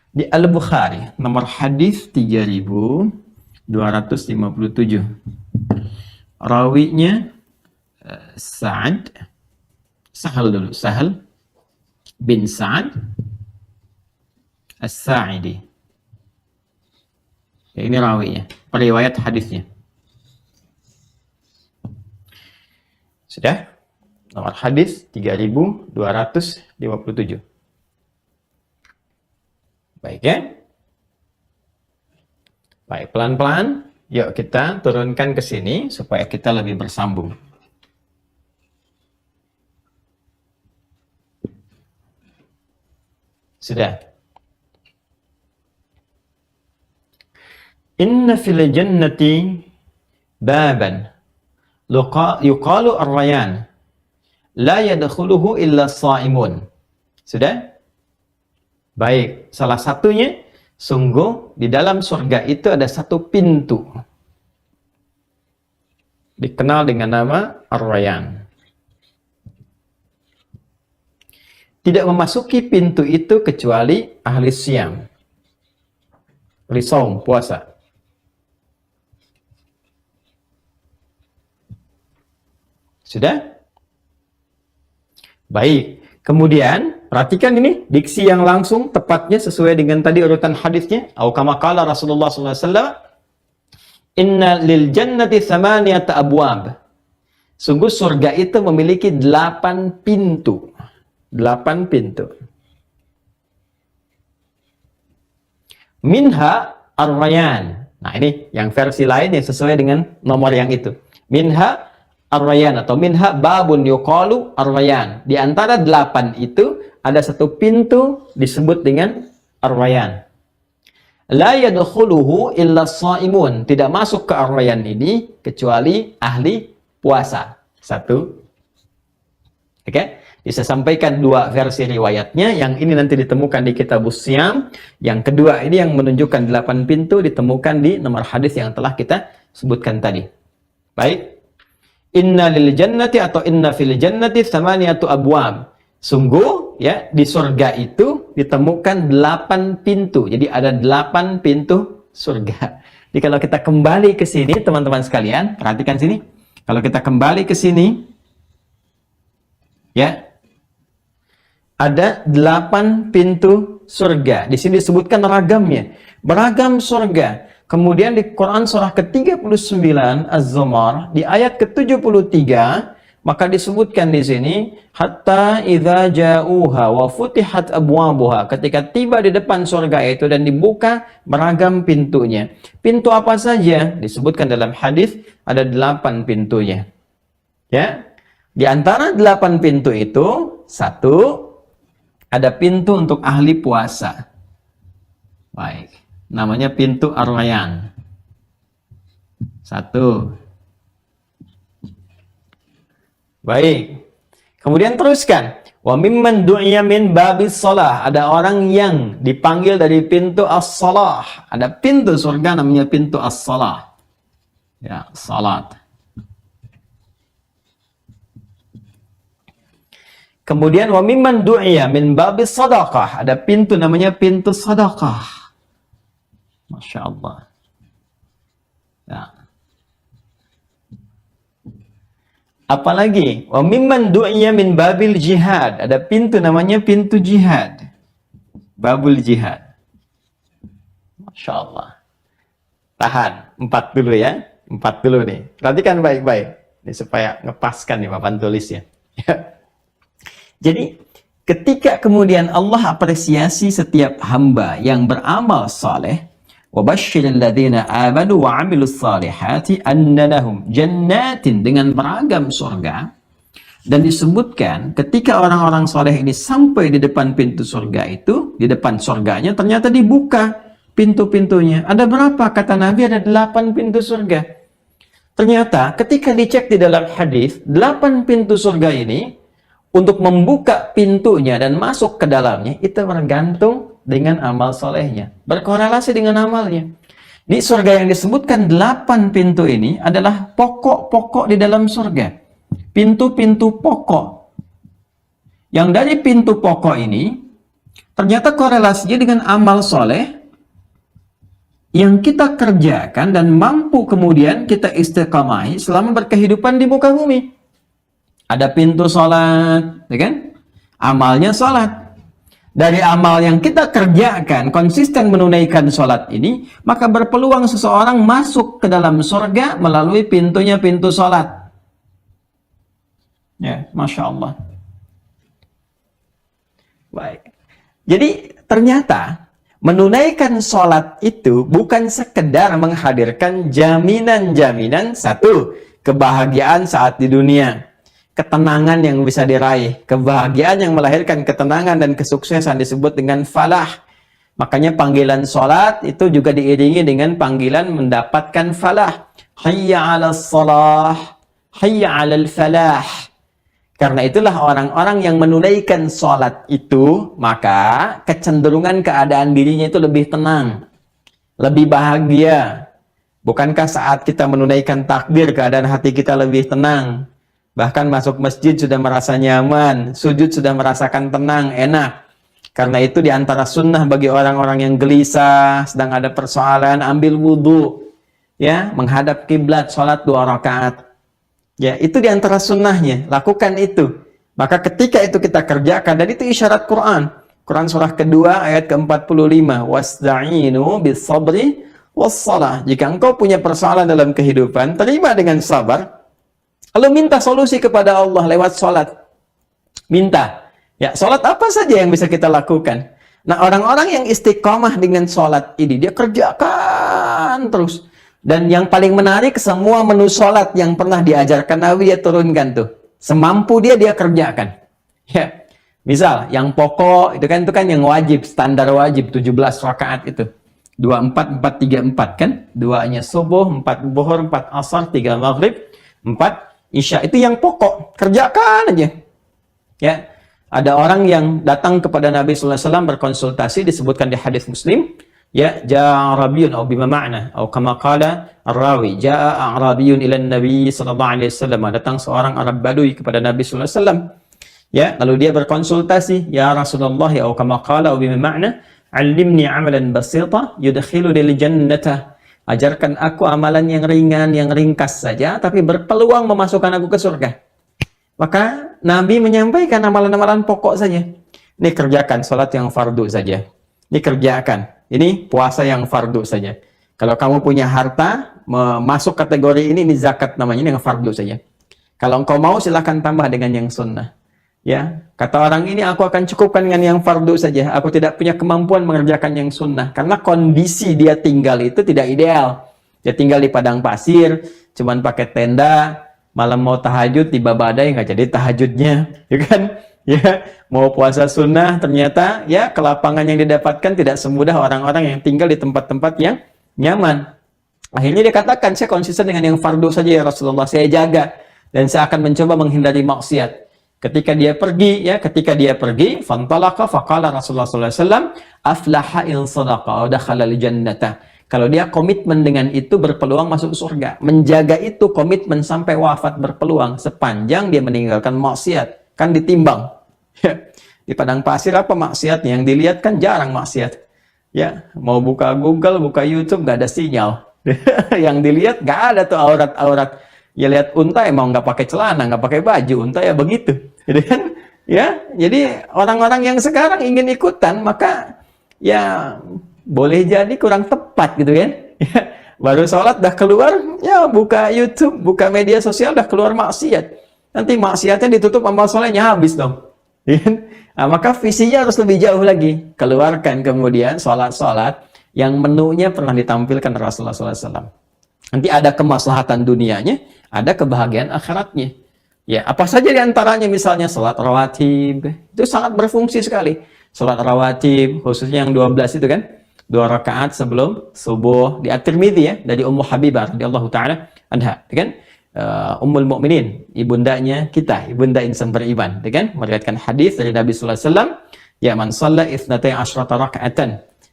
Di Al-Bukhari, nomor hadis 3257. Rawinya Sahal dulu, Sahal bin Sa'ad As-Sa'idi. Ya, ini rawinya, periwayat hadisnya. Sudah? Nomor hadis 3257. Baik ya? Baik, pelan-pelan. Yuk kita turunkan ke sini supaya kita lebih bersambung. Sudah. Inna fil jannati baban yuqalu ar-rayyan la yadkhuluhu illa as-sha'imun. Sudah? Baik, salah satunya sungguh di dalam surga itu ada satu pintu dikenal dengan nama ar-rayyan. Tidak memasuki pintu itu kecuali ahli siyam, ahli saum, puasa. Sudah? Baik. Kemudian, perhatikan ini, diksi yang langsung, tepatnya sesuai dengan tadi urutan hadisnya. Au kama qala Rasulullah SAW, Inna lil jannati thamaniyata abwab. Sungguh surga itu memiliki 8 pintu. 8 pintu. Minha ar-rayyan. Nah, ini yang versi lain yang sesuai dengan nomor yang itu. Minha ar-rayyan atau minha babun yuqalu ar-rayyan. Di antara 8 itu ada satu pintu disebut dengan ar-rayyan. La yadkhuluhu illa as-shaimun. Tidak masuk ke ar-rayyan ini kecuali ahli puasa. Satu. Oke. Bisa sampaikan 2 versi riwayatnya. Yang ini nanti ditemukan di Kitabus Syam. Yang kedua ini yang menunjukkan 8 pintu ditemukan di nomor hadis yang telah kita sebutkan tadi. Baik. Inna lil jannati atau inna fil jannati thamaniyatu abwab. Sungguh ya di surga itu ditemukan 8 pintu. Jadi ada 8 pintu surga. Jadi kalau kita kembali ke sini teman-teman sekalian, perhatikan sini. Kalau kita kembali ke sini ya ada 8 pintu surga. Di sini disebutkan ragamnya. Beragam surga. Kemudian di Quran surah ke-39 Az-Zumar di ayat ke-73 maka disebutkan di sini hatta idza ja'uha wa futihat abwabuha, ketika tiba di depan surga itu dan dibuka beragam pintunya. Pintu apa saja? Disebutkan dalam hadis ada 8 pintunya. Ya. Di antara 8 pintu itu satu ada pintu untuk ahli puasa. Baik. Namanya pintu ar-rayyan. Satu. Baik. Kemudian teruskan. Wa mimman du'iya min babis shalah. Ada orang yang dipanggil dari pintu as-shalah. Ada pintu surga namanya pintu as-shalah. Ya, salat. Kemudian wa mimman du'iya min babis sadaqah. Ada pintu namanya pintu sedekah. Masya Allah. Ya. Apalagi, wa mimman du'iya min babil jihad. Ada pintu namanya pintu jihad. Babul jihad. Masya Allah. Tahan, 4 dulu ya. 4 dulu nih. Perhatikan baik-baik. Ini supaya ngepaskan nih papan tulisnya. Jadi, ketika kemudian Allah apresiasi setiap hamba yang beramal saleh, وَبَشِّرِ الَّذِينَ آمَنُوا وَعَمِلُوا الصَّالِحَاتِ أَنَّ لَهُمْ جَنَّاتٍ dengan beragam surga. Dan disebutkan ketika orang-orang soleh ini sampai di depan pintu surga itu, di depan surganya ternyata dibuka pintu-pintunya. Ada berapa? Kata Nabi ada 8 pintu surga. Ternyata ketika dicek di dalam hadis, 8 pintu surga ini untuk membuka pintunya dan masuk ke dalamnya itu tergantung dengan amal solehnya, berkorelasi dengan amalnya. Di surga yang disebutkan 8 pintu ini adalah pokok-pokok di dalam surga, pintu-pintu pokok. Yang dari pintu pokok ini ternyata korelasinya dengan amal soleh yang kita kerjakan dan mampu kemudian kita istiqamahi selama berkehidupan di muka bumi. Ada pintu sholat, ya kan? Amalnya sholat. Dari amal yang kita kerjakan, konsisten menunaikan sholat ini, maka berpeluang seseorang masuk ke dalam surga melalui pintunya pintu sholat. Ya, Masya Allah. Baik. Jadi ternyata menunaikan sholat itu bukan sekedar menghadirkan jaminan-jaminan satu, kebahagiaan saat di dunia. Ketenangan yang bisa diraih, kebahagiaan yang melahirkan ketenangan dan kesuksesan disebut dengan falah. Makanya panggilan sholat itu juga diiringi dengan panggilan mendapatkan falah. Hayya 'alas shalah, hayya 'alal falah. Karena itulah orang-orang yang menunaikan sholat itu, maka kecenderungan keadaan dirinya itu lebih tenang, lebih bahagia. Bukankah saat kita menunaikan takbir, keadaan hati kita lebih tenang? Bahkan masuk masjid sudah merasa nyaman, sujud sudah merasakan tenang, enak. Karena itu diantara sunnah bagi orang-orang yang gelisah, sedang ada persoalan, ambil wudhu, ya, menghadap kiblat, sholat 2 rakaat. Ya, itu diantara sunnahnya, lakukan itu. Maka ketika itu kita kerjakan, dan itu isyarat Quran. Quran surah kedua ayat ke-45, wasta'inu bis sabri wassalah. Jika engkau punya persoalan dalam kehidupan, terima dengan sabar. Lalu minta solusi kepada Allah lewat sholat. Minta. Ya, sholat apa saja yang bisa kita lakukan? Nah, orang-orang yang istiqomah dengan sholat ini, dia kerjakan terus. Dan yang paling menarik, semua menu sholat yang pernah diajarkan Nabi, dia turunkan tuh. Semampu dia kerjakan. Ya. Misal, yang pokok, itu kan yang wajib, standar wajib, 17 rakaat itu. 24, 4, 3, 4 kan? 2-nya subuh, 4 zuhur, 4 asar, 3 maghrib, 4 Isya. Itu yang pokok, kerjakan aja. Ya, ada orang yang datang kepada Nabi sallallahu alaihi wasallam berkonsultasi, disebutkan di hadis Muslim, ya, jaa Arabiyun atau bima ma'na atau kama qala ar-rawi, jaa Arabiyun ila Nabi sallallahu alaihi wasallam, datang seorang Arab Badui kepada Nabi sallallahu alaihi wasallam. Ya, lalu dia berkonsultasi, ya Rasulullah, atau kama qala bima ma'na, 'allimni 'amalan basita yudkhiluni lil jannata. Ajarkan aku amalan yang ringan, yang ringkas saja, tapi berpeluang memasukkan aku ke surga. Maka Nabi menyampaikan amalan-amalan pokok saja. Ini kerjakan sholat yang fardu saja. Ini kerjakan. Ini puasa yang fardu saja. Kalau kamu punya harta, masuk kategori ini zakat namanya, ini yang fardu saja. Kalau engkau mau, silahkan tambah dengan yang sunnah. Ya, kata orang ini, aku akan cukupkan dengan yang fardu saja. Aku tidak punya kemampuan mengerjakan yang sunnah. Karena kondisi dia tinggal itu tidak ideal. Dia tinggal di padang pasir, cuman pakai tenda, malam mau tahajud, tiba badai, nggak jadi tahajudnya. Ya kan? Ya, mau puasa sunnah, ternyata ya kelapangan yang didapatkan tidak semudah orang-orang yang tinggal di tempat-tempat yang nyaman. Akhirnya dia katakan, saya konsisten dengan yang fardu saja ya Rasulullah. Saya jaga, dan saya akan mencoba menghindari maksiat. Ketika dia pergi, fantalaqa faqala Rasulullah sallallahu alaihi wasallam, aflaha in sadaqa wa dakhala al-jannata. Kalau dia komitmen dengan itu, berpeluang masuk surga. Menjaga itu komitmen sampai wafat, berpeluang sepanjang dia meninggalkan maksiat. Kan ditimbang. Di padang pasir apa maksiatnya? Yang dilihat kan jarang maksiat. Ya, mau buka Google, buka YouTube, nggak ada sinyal. Yang dilihat nggak ada tuh aurat-aurat. Ya lihat unta emang nggak pakai celana, nggak pakai baju, unta ya begitu, gitu kan? Ya, jadi orang-orang yang sekarang ingin ikutan, maka ya boleh jadi kurang tepat gitu kan? Ya, baru sholat dah keluar, ya buka YouTube, buka media sosial dah keluar maksiat. Nanti maksiatnya ditutup amal solehnya habis dong. Ya kan? Nah, maka visinya harus lebih jauh lagi. Keluarkan kemudian sholat-sholat yang menunya pernah ditampilkan Rasulullah SAW. Nanti ada kemaslahatan dunianya, ada kebahagiaan akhiratnya. Ya, apa saja diantaranya, misalnya salat rawatib, itu sangat berfungsi sekali. Salat rawatib, khususnya yang 12 itu kan, 2 rakaat sebelum subuh, di At-Tirmidzi ya, dari Ummu Habibah radhiyallahu taala anha, kan? Ummul Mukminin, ibundanya kita, ibunda insan beriman, kan? Meriwayatkan hadis dari Nabi sallallahu alaihi wasallam, ya man shalla 12 raka'atan.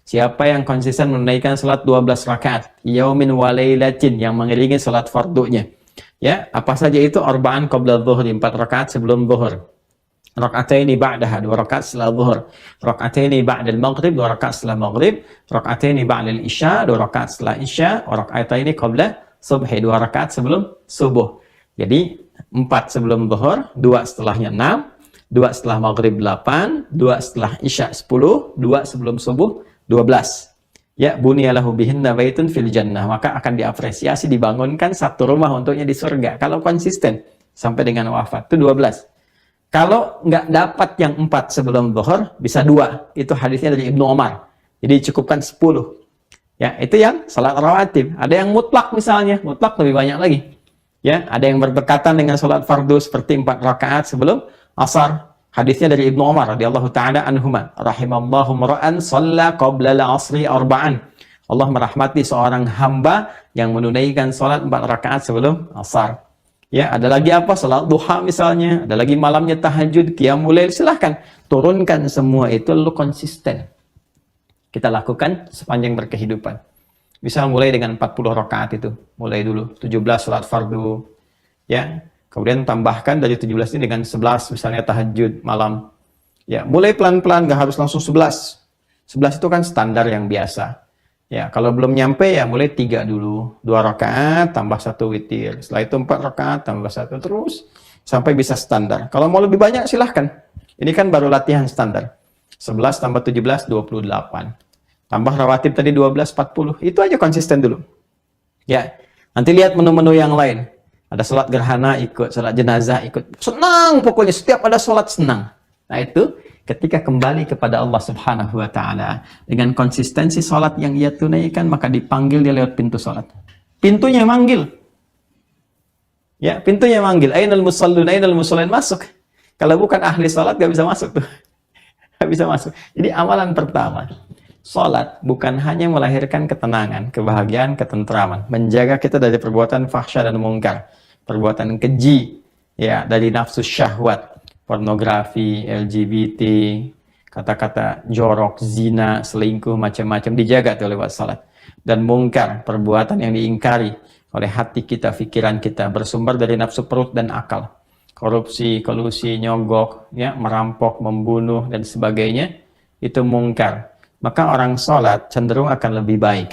Siapa yang konsisten menunaikan salat 12 rakaat, yaumin wa lailatin, yang mengiringi salat fardunya. Ya, apa saja itu? Arba'an qabla dhuhri, 4 rakaat sebelum zuhur. Raka'ataini ba'daha, 2 rakaat setelah zuhur. Raka'ataini ba'dal maghrib, 2 rakaat setelah maghrib. Raka'ataini ba'dal isya, 2 rakaat setelah isya. Raka'ataini qabla subhi, 2 rakaat sebelum subuh. Jadi 4 sebelum zuhur, 2 setelahnya 6, 2 setelah maghrib 8, 2 setelah isya 10, 2 sebelum subuh 12. Ya, bunyalahu bihinna baitun fil jannah, maka akan diapresiasi, dibangunkan satu rumah untuknya di surga kalau konsisten sampai dengan wafat. Itu 12. Kalau nggak dapat yang 4 sebelum zuhur, bisa 2. Itu hadisnya dari Ibnu Umar. Jadi cukupkan 10. Ya, itu yang salat rawatib. Ada yang mutlak misalnya, mutlak lebih banyak lagi. Ya, ada yang berdekatan dengan salat fardu seperti 4 rakaat sebelum asar. Hadisnya dari Ibnu Umar radhiyallahu taala anhuma, rahimallahu mar'an shalla qabla al-'asri arba'an. Allah merahmati seorang hamba yang menunaikan salat 4 rakaat sebelum asar. Ya, ada lagi apa? Salat duha misalnya, ada lagi malamnya tahajud, qiyamul lail, silahkan turunkan semua itu lalu konsisten. Kita lakukan sepanjang berkehidupan. Bisa mulai dengan 40 rakaat itu, mulai dulu 17 salat fardu, ya. Kemudian tambahkan dari 17 ini dengan 11 misalnya tahajud malam. Ya, mulai pelan-pelan, nggak harus langsung 11. 11 itu kan standar yang biasa. Ya, kalau belum nyampe ya mulai 3 dulu. 2 rakaat tambah 1 witir. Setelah itu 4 rakaat tambah 1 terus sampai bisa standar. Kalau mau lebih banyak silahkan. Ini kan baru latihan standar. 11 tambah 17 28. Tambah rawatib tadi 12 40. Itu aja konsisten dulu. Ya. Nanti lihat menu-menu yang lain. Ada sholat gerhana ikut, sholat jenazah ikut. Senang pokoknya, setiap ada sholat senang. Nah itu ketika kembali kepada Allah Subhanahu wa Ta'ala dengan konsistensi sholat yang ia tunaikan, maka dipanggil dia lewat pintu sholat. Pintunya manggil. Ya, pintunya manggil. Ainal musallun, ainal musallin, masuk. Kalau bukan ahli sholat gak bisa masuk tuh. Gak bisa masuk. Jadi amalan pertama, sholat bukan hanya melahirkan ketenangan, kebahagiaan, ketentraman, menjaga kita dari perbuatan fahsya dan mungkar, perbuatan keji, ya, dari nafsu syahwat, pornografi, LGBT, kata-kata jorok, zina, selingkuh, macam-macam dijaga tuh lewat salat. Dan mungkar, perbuatan yang diingkari oleh hati kita, pikiran kita, bersumber dari nafsu perut dan akal. Korupsi, kolusi, nyogok, ya, merampok, membunuh dan sebagainya, itu mungkar. Maka orang sholat cenderung akan lebih baik.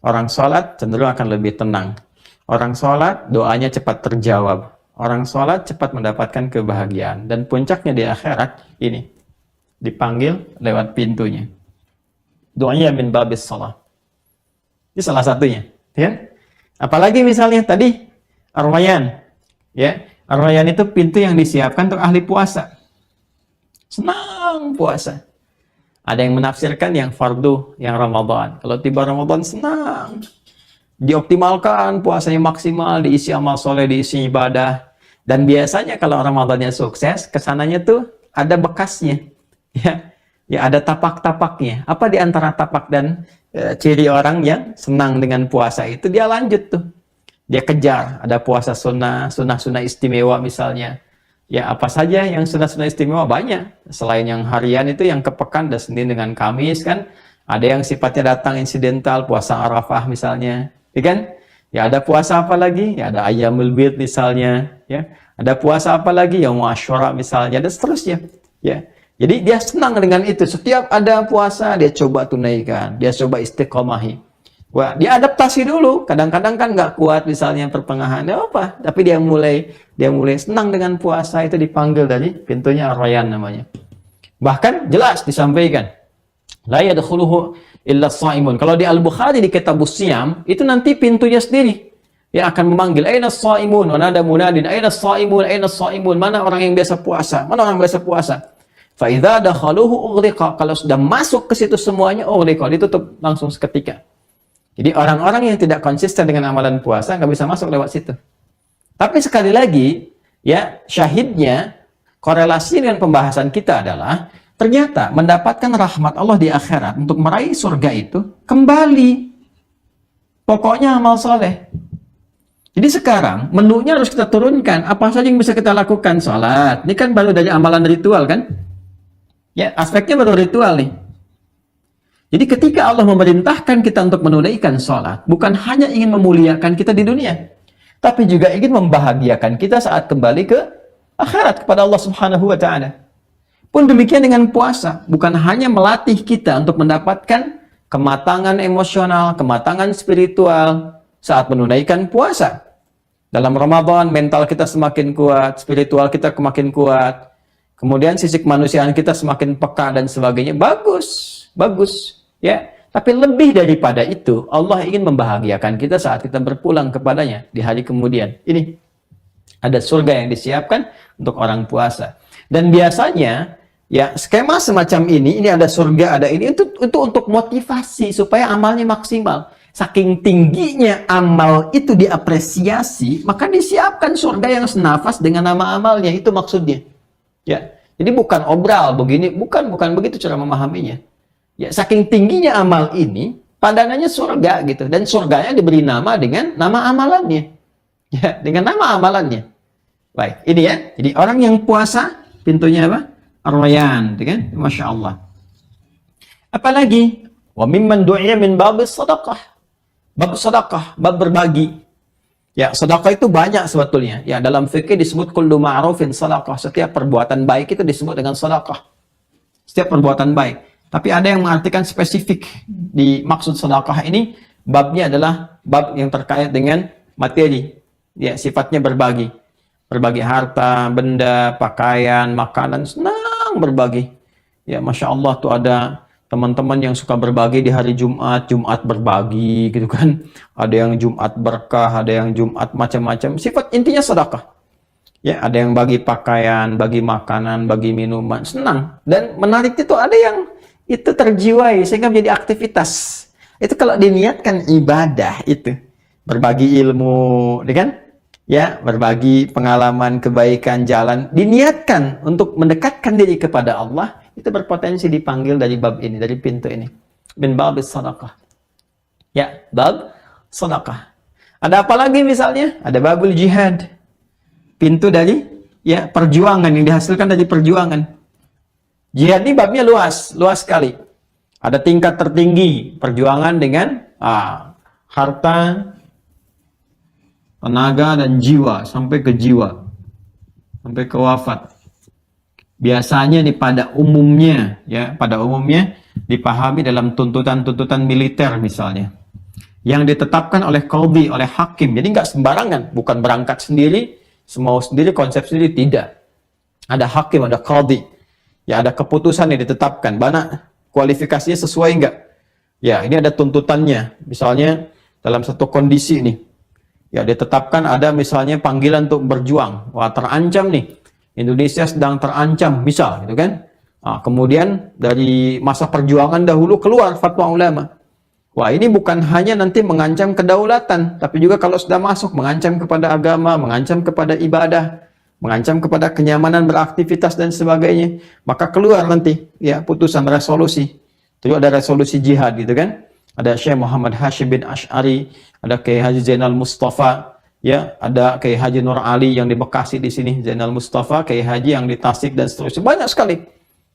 Orang sholat cenderung akan lebih tenang. Orang sholat doanya cepat terjawab. Orang sholat cepat mendapatkan kebahagiaan. Dan puncaknya di akhirat ini. Dipanggil lewat pintunya. Doanya min babis sholat. Ini salah satunya. Ya? Apalagi misalnya tadi Ar-Rayyan. Ya? Ar-Rayyan itu pintu yang disiapkan untuk ahli puasa. Senang puasa. Ada yang menafsirkan yang fardu, yang Ramadan. Kalau tiba Ramadan senang. Dioptimalkan, puasanya maksimal, diisi amal soleh, diisi ibadah. Dan biasanya kalau Ramadannya sukses, kesananya tuh ada bekasnya. Ya ada tapak-tapaknya. Apa di antara tapak dan ciri orang yang senang dengan puasa itu? Dia lanjut tuh. Dia kejar. Ada puasa sunnah, sunnah-sunnah istimewa misalnya. Ya, apa saja yang sunnah-sunnah istimewa banyak. Selain yang harian itu yang kepekan dan Senin dengan Kamis kan. Ada yang sifatnya datang insidental, puasa Arafah misalnya. Ya kan? Ya ada puasa apa lagi? Ya ada Ayyamul Bid misalnya. Ya, ada puasa apa lagi? Yaum Asyura misalnya. Dan seterusnya. Ya. Jadi dia senang dengan itu. Setiap ada puasa dia coba tunaikan. Dia coba istiqomahi. Wah, dia adaptasi dulu. Kadang-kadang kan nggak kuat misalnya pertengahan, ya apa? Tapi dia mulai senang dengan puasa, itu dipanggil dari pintunya Ar-Rayyan namanya. Bahkan jelas disampaikan, la yadkhuluhu illa shaimun. Kalau di Al-Bukhari di Kitabus Shiyam, itu nanti pintunya sendiri yang akan memanggil, aina shaimun, wa nada munadin, aina shaimun, aina shaimun, mana orang yang biasa puasa? Mana orang biasa puasa? Fa idza dakhaluhu ughliqa. Kalau sudah masuk ke situ semuanya, ughliqa, ditutup langsung seketika. Jadi orang-orang yang tidak konsisten dengan amalan puasa nggak bisa masuk lewat situ. Tapi sekali lagi, ya syahidnya, korelasi dengan pembahasan kita adalah ternyata mendapatkan rahmat Allah di akhirat untuk meraih surga itu kembali. Pokoknya amal soleh. Jadi sekarang menunya harus kita turunkan. Apa saja yang bisa kita lakukan? Salat. Ini kan baru dari amalan ritual kan? Ya, aspeknya baru ritual nih. Jadi ketika Allah memerintahkan kita untuk menunaikan sholat, bukan hanya ingin memuliakan kita di dunia, tapi juga ingin membahagiakan kita saat kembali ke akhirat kepada Allah Subhanahu wa Ta'ala. Pun demikian dengan puasa, bukan hanya melatih kita untuk mendapatkan kematangan emosional, kematangan spiritual saat menunaikan puasa. Dalam Ramadan, mental kita semakin kuat, spiritual kita semakin kuat, kemudian sisi kemanusiaan kita semakin peka dan sebagainya. Bagus. Ya, tapi lebih daripada itu, Allah ingin membahagiakan kita saat kita berpulang kepadanya di hari kemudian. Ini ada surga yang disiapkan untuk orang puasa. Dan biasanya, ya skema semacam ini ada surga, ada ini, itu untuk motivasi supaya amalnya maksimal. Saking tingginya amal itu diapresiasi, maka disiapkan surga yang senafas dengan nama amalnya. Itu maksudnya. Ya, jadi bukan obral begini, bukan begitu cara memahaminya. Ya, saking tingginya amal ini, padanannya surga gitu. Dan surganya diberi nama dengan nama amalannya. Ya, dengan nama amalannya. Baik, ini ya. Jadi orang yang puasa, pintunya apa? Ar-Rayyan, gitu kan? Masya Allah. Apalagi? Wa mimman du'iya min babis sadaqah. Bab sedekah, bab berbagi. Ya, sedekah itu banyak sebetulnya. Ya, dalam fikih disebut kullu ma'rufin sedekah. Setiap perbuatan baik itu disebut dengan sedekah. Setiap perbuatan baik. Tapi ada yang mengartikan spesifik di maksud sedekah ini, babnya adalah bab yang terkait dengan materi. Ya, sifatnya berbagi. Berbagi harta, benda, pakaian, makanan, senang berbagi. Ya, Masya Allah tuh ada teman-teman yang suka berbagi di hari Jumat berbagi gitu kan. Ada yang Jumat berkah, ada yang Jumat macam-macam. Sifat intinya sedekah. Ya, ada yang bagi pakaian, bagi makanan, bagi minuman, senang. Dan menarik itu ada yang itu terjiwai sehingga menjadi aktivitas. Itu kalau diniatkan ibadah itu, berbagi ilmu, kan? Ya, berbagi pengalaman kebaikan jalan, diniatkan untuk mendekatkan diri kepada Allah, itu berpotensi dipanggil dari bab ini, dari pintu ini. Min babis sedekah. Ya, bab sedekah. Ada apa lagi misalnya? Ada babul jihad. Pintu dari ya perjuangan yang dihasilkan dari perjuangan. Jihad ini babnya luas sekali. Ada tingkat tertinggi perjuangan dengan harta, tenaga dan jiwa sampai ke jiwa, sampai ke wafat. Biasanya nih pada umumnya dipahami dalam tuntutan-tuntutan militer misalnya, yang ditetapkan oleh qadhi, oleh hakim. Jadi nggak sembarangan, bukan berangkat sendiri, semau sendiri, konsep sendiri, tidak. Ada hakim, ada qadhi. Ya, ada keputusan yang ditetapkan. Mana kualifikasinya sesuai enggak? Ya, ini ada tuntutannya. Misalnya dalam satu kondisi nih, ya ditetapkan ada misalnya panggilan untuk berjuang. Wah, terancam nih. Indonesia sedang terancam, misal gitu kan. Kemudian dari masa perjuangan dahulu keluar fatwa ulama. Wah, ini bukan hanya nanti mengancam kedaulatan, tapi juga kalau sudah masuk mengancam kepada agama, mengancam kepada ibadah, mengancam kepada kenyamanan beraktivitas dan sebagainya, maka keluar nanti ya putusan resolusi. Itu ada resolusi jihad gitu kan. Ada Syekh Muhammad Hashim bin Ash'ari, ada Kiai Haji Zainal Mustafa, ya, ada Kiai Haji Nur Ali yang di Bekasi di sini, Zainal Mustafa, Kiai Haji yang di Tasik dan seterusnya. Banyak sekali.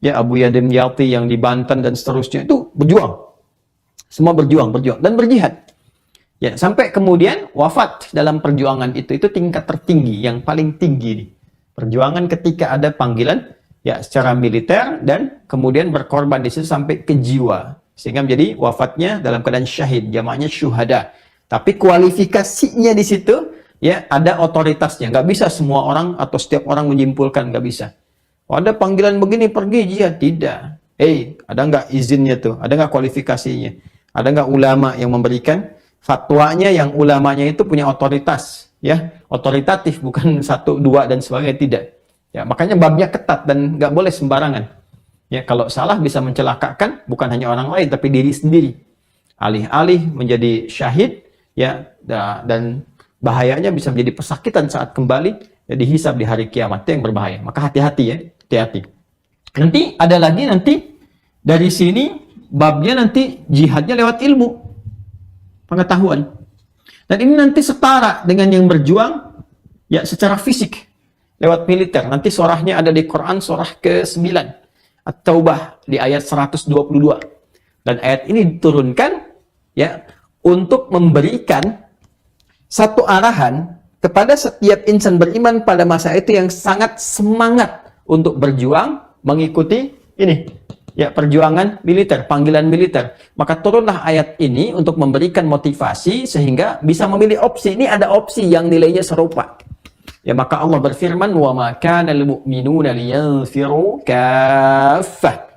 Ya, Abu Yadim Yati yang di Banten dan seterusnya. Itu berjuang. Semua berjuang dan berjihad. Ya, sampai kemudian wafat dalam perjuangan itu tingkat tertinggi, yang paling tinggi nih. Perjuangan ketika ada panggilan ya secara militer dan kemudian berkorban di situ sampai ke jiwa, Sehingga menjadi wafatnya dalam keadaan syahid, jamaknya syuhada. Tapi kualifikasinya di situ, ya ada otoritasnya. Nggak bisa semua orang atau setiap orang menyimpulkan, nggak bisa. Oh, ada panggilan begini, pergi jihad. Tidak. Ada nggak izinnya tuh? Ada nggak kualifikasinya? Ada nggak ulama yang memberikan fatwanya, yang ulamanya itu punya otoritas, ya otoritatif, bukan 1, 2 dan sebagainya, tidak. Ya makanya babnya ketat dan nggak boleh sembarangan. Ya, kalau salah bisa mencelakakan bukan hanya orang lain tapi diri sendiri. Alih-alih menjadi syahid, ya, dan bahayanya bisa menjadi pesakitan saat kembali ya, dihisab di hari kiamat. Itu yang berbahaya. Maka hati-hati ya, hati-hati. Nanti ada lagi dari sini babnya nanti jihadnya lewat ilmu, pengetahuan. Dan ini nanti setara dengan yang berjuang ya secara fisik lewat militer. Nanti surahnya ada di Quran, surah ke-9. At-Taubah di ayat 122. Dan ayat ini diturunkan ya untuk memberikan satu arahan kepada setiap insan beriman pada masa itu yang sangat semangat untuk berjuang mengikuti ini ya perjuangan militer, panggilan militer. Maka turunlah ayat ini untuk memberikan motivasi sehingga bisa memilih opsi. Ini ada opsi yang nilainya serupa. Ya maka Allah berfirman, wa ma kana lil mu'minuna liyanfiru kaffah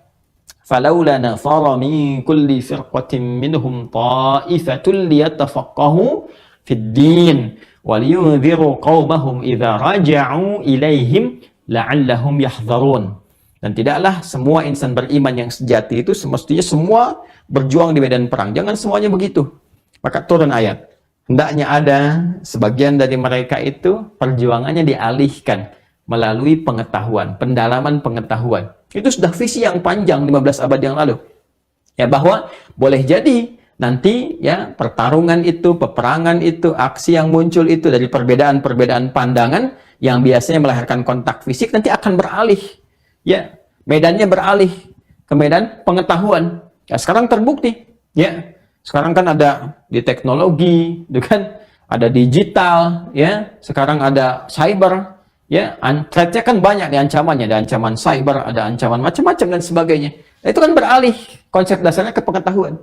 falawla nafara min kulli firqatin minhum ta'ifatun liyatafaqahu fid din wa liyunziru qaumahum idza raja'u ilaihim la'allahum yahdharun. Dan tidaklah semua insan beriman yang sejati itu semestinya semua berjuang di medan perang. Jangan semuanya begitu. Maka turun ayat. Hendaknya ada sebagian dari mereka itu perjuangannya dialihkan melalui pengetahuan, pendalaman pengetahuan. Itu sudah visi yang panjang 15 abad yang lalu. Ya bahwa boleh jadi nanti ya pertarungan itu, peperangan itu, aksi yang muncul itu dari perbedaan-perbedaan pandangan yang biasanya melahirkan kontak fisik nanti akan beralih. Ya, medannya beralih ke medan pengetahuan. Ya, sekarang terbukti, ya. Sekarang kan ada di teknologi, itu kan ada digital, ya. Sekarang ada cyber, ya. Threat-nya kan banyak di ancamannya, ada ancaman cyber, ada ancaman macam-macam dan sebagainya. Nah, itu kan beralih konsep dasarnya ke pengetahuan.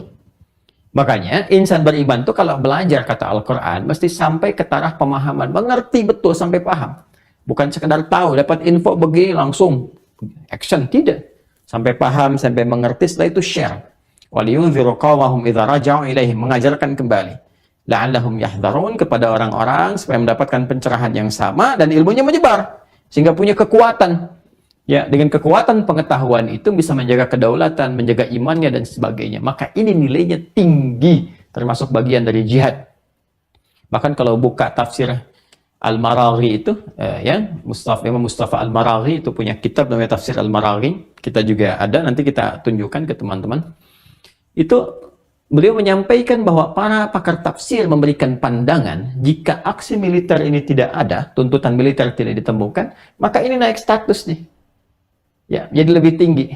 Makanya insan beriman itu kalau belajar kata Al-Quran mesti sampai ke taraf pemahaman, mengerti betul sampai paham. Bukan sekedar tahu, dapat info begini langsung action, tidak. Sampai paham, sampai mengerti, setelah itu share. Waliyunziru qawmahum idza raja'u ilaihim, mengajarkan kembali. La'allahum yahdharun, kepada orang-orang supaya mendapatkan pencerahan yang sama dan ilmunya menyebar sehingga punya kekuatan. Ya, dengan kekuatan pengetahuan itu bisa menjaga kedaulatan, menjaga imannya dan sebagainya. Maka ini nilainya tinggi, termasuk bagian dari jihad. Bahkan kalau buka tafsir Al-Maraghi itu, Imam Mustafa Al-Maraghi itu punya kitab namanya Tafsir Al-Maraghi. Kita juga ada, nanti kita tunjukkan ke teman-teman. Itu beliau menyampaikan bahwa para pakar tafsir memberikan pandangan jika aksi militer ini tidak ada, tuntutan militer tidak ditemukan, maka ini naik status nih. Ya, jadi lebih tinggi.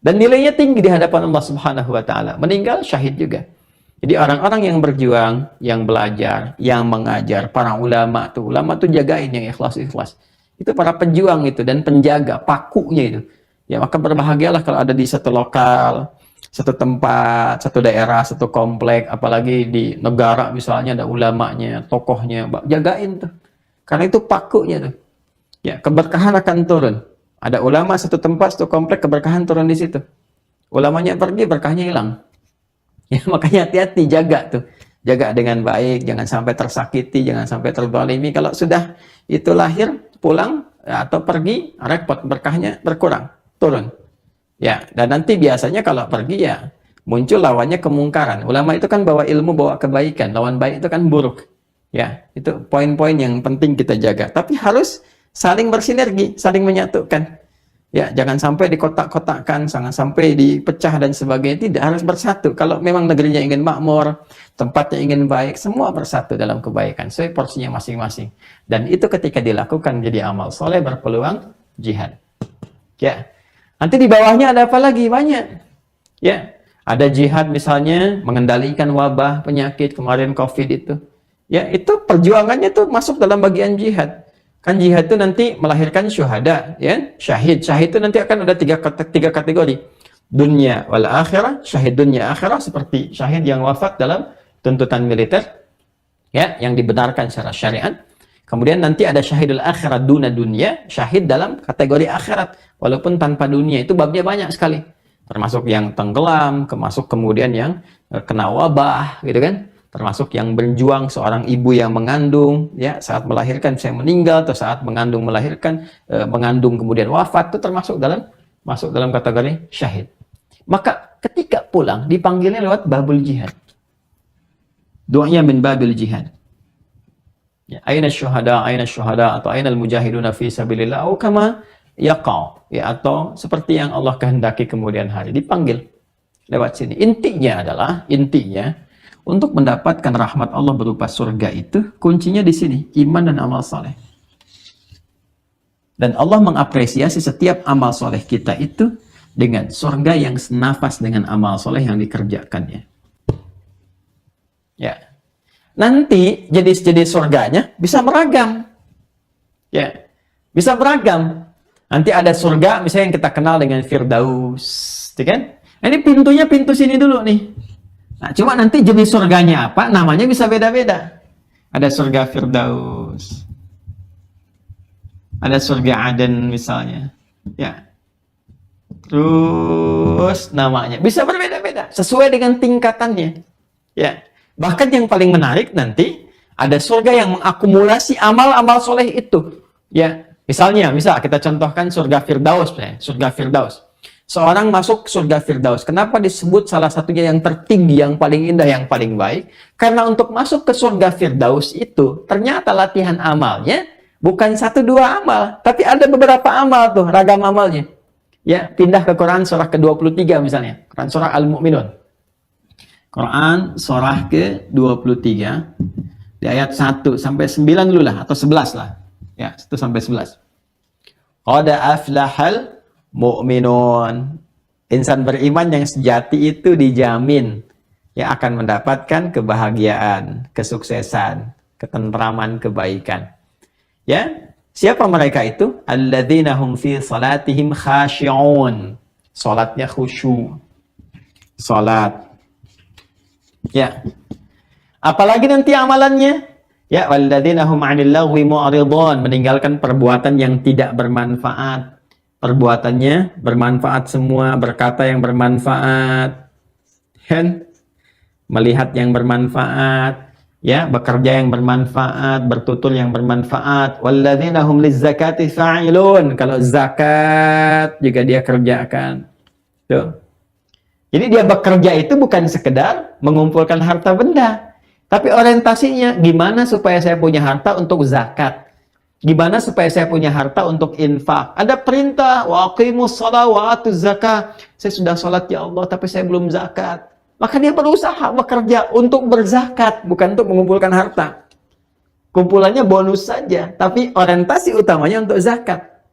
Dan nilainya tinggi di hadapan Allah Subhanahu wa taala. Meninggal syahid juga. Jadi orang-orang yang berjuang, yang belajar, yang mengajar, para ulama tuh jagain yang ikhlas-ikhlas. Itu para pejuang itu dan penjaga pakunya itu. Ya, maka berbahagialah kalau ada di satu lokal, satu tempat, satu daerah, satu komplek, apalagi di negara misalnya ada ulamanya, tokohnya, jagain tuh. Karena itu pakunya tuh. Ya, keberkahan akan turun. Ada ulama satu tempat, satu komplek, keberkahan turun di situ. Ulamanya pergi, berkahnya hilang. Ya, makanya hati-hati, jaga tuh. Jaga dengan baik, jangan sampai tersakiti, jangan sampai terzalimi. Kalau sudah itu lahir, pulang, atau pergi, repot, berkahnya berkurang, turun. Ya, dan nanti biasanya kalau pergi ya muncul lawannya kemungkaran. Ulama itu kan bawa ilmu, bawa kebaikan. Lawan baik itu kan buruk. Ya, itu poin-poin yang penting kita jaga. Tapi harus saling bersinergi, saling menyatukan. Ya, jangan sampai dikotak-kotakkan, jangan sampai dipecah dan sebagainya. Tidak, harus bersatu. Kalau memang negerinya ingin makmur, tempatnya ingin baik, semua bersatu dalam kebaikan. Sesuai porsinya masing-masing. Dan itu ketika dilakukan jadi amal soleh, berpeluang jihad. Ya. Nanti di bawahnya ada apa lagi? Banyak. Ya, ada jihad misalnya mengendalikan wabah, penyakit, kemarin COVID itu. Ya, itu perjuangannya tuh masuk dalam bagian jihad. Kan jihad itu nanti melahirkan syuhada, ya, syahid. Syahid itu nanti akan ada tiga kategori. dunia wal akhirah, syahid dunia akhirah seperti syahid yang wafat dalam tuntutan militer, ya, yang dibenarkan secara syariat. Kemudian nanti ada syahidul akhirat duna dunia, syahid dalam kategori akhirat walaupun tanpa dunia. Itu babnya banyak sekali, termasuk yang tenggelam, termasuk kemudian yang kena wabah, gitu kan, termasuk yang berjuang, seorang ibu yang mengandung, ya, saat melahirkan saya meninggal, atau saat mengandung melahirkan, mengandung kemudian wafat, itu termasuk masuk dalam kategori syahid. Maka ketika pulang dipanggilnya lewat babul jihad, doanya min babil jihad, ya, aina syuhada atau aina al-mujahiduna fi sabilillah, atau kama yaqau, ya, atau seperti yang Allah kehendaki kemudian hari, dipanggil lewat sini. Intinya untuk mendapatkan rahmat Allah berupa surga itu kuncinya di sini, iman dan amal soleh. Dan Allah mengapresiasi setiap amal soleh kita itu dengan surga yang senafas dengan amal soleh yang dikerjakannya. Ya, nanti jenis-jenis surganya bisa beragam. Ya, bisa beragam. Nanti ada surga misalnya yang kita kenal dengan Firdaus, kan? Ini pintunya pintu sini dulu nih. Nah, cuma nanti jenis surganya apa, namanya bisa beda-beda. Ada surga Firdaus, ada surga Aden misalnya, ya. Terus namanya bisa berbeda-beda sesuai dengan tingkatannya, ya. Bahkan yang paling menarik nanti ada surga yang mengakumulasi amal-amal soleh itu, ya. Misal kita contohkan surga Firdaus, ya. Surga Firdaus. Seorang masuk surga Firdaus. Kenapa disebut salah satunya yang tertinggi, yang paling indah, yang paling baik? Karena untuk masuk ke surga Firdaus itu ternyata latihan amalnya bukan 1-2 amal, tapi ada beberapa amal tuh, ragam amalnya. Ya, pindah ke Quran surah ke-23 misalnya, Quran surah Al-Mu'minun. Quran surah ke-23 di ayat 1 sampai 9 dulu lah, atau 11 lah. Ya, 1 sampai 11. Qad aflahal mu'minun. Insan beriman yang sejati itu dijamin yang akan mendapatkan kebahagiaan, kesuksesan, ketentraman, kebaikan. Ya, siapa mereka itu? Alladzina hum fi salatihim khashi'un. Salatnya khusyuk. Salat. Ya. Apalagi nanti amalannya? Ya, walladzina hum 'anil lagwi mu'ridun, meninggalkan perbuatan yang tidak bermanfaat. Perbuatannya bermanfaat semua, berkata yang bermanfaat, kan? Melihat yang bermanfaat, ya, bekerja yang bermanfaat, bertutur yang bermanfaat. Walladzina hum lizzakati fa'ilun, kalau zakat juga dia kerjakan. Tuh. Jadi dia bekerja itu bukan sekedar mengumpulkan harta benda, tapi orientasinya gimana supaya saya punya harta untuk zakat. Gimana supaya saya punya harta untuk infak? Ada perintah, wa aqimus shalah wa atuz zakah. Saya sudah sholat ya Allah, tapi saya belum zakat. Maka dia berusaha bekerja untuk berzakat, bukan untuk mengumpulkan harta. Kumpulannya bonus saja, tapi orientasi utamanya untuk zakat.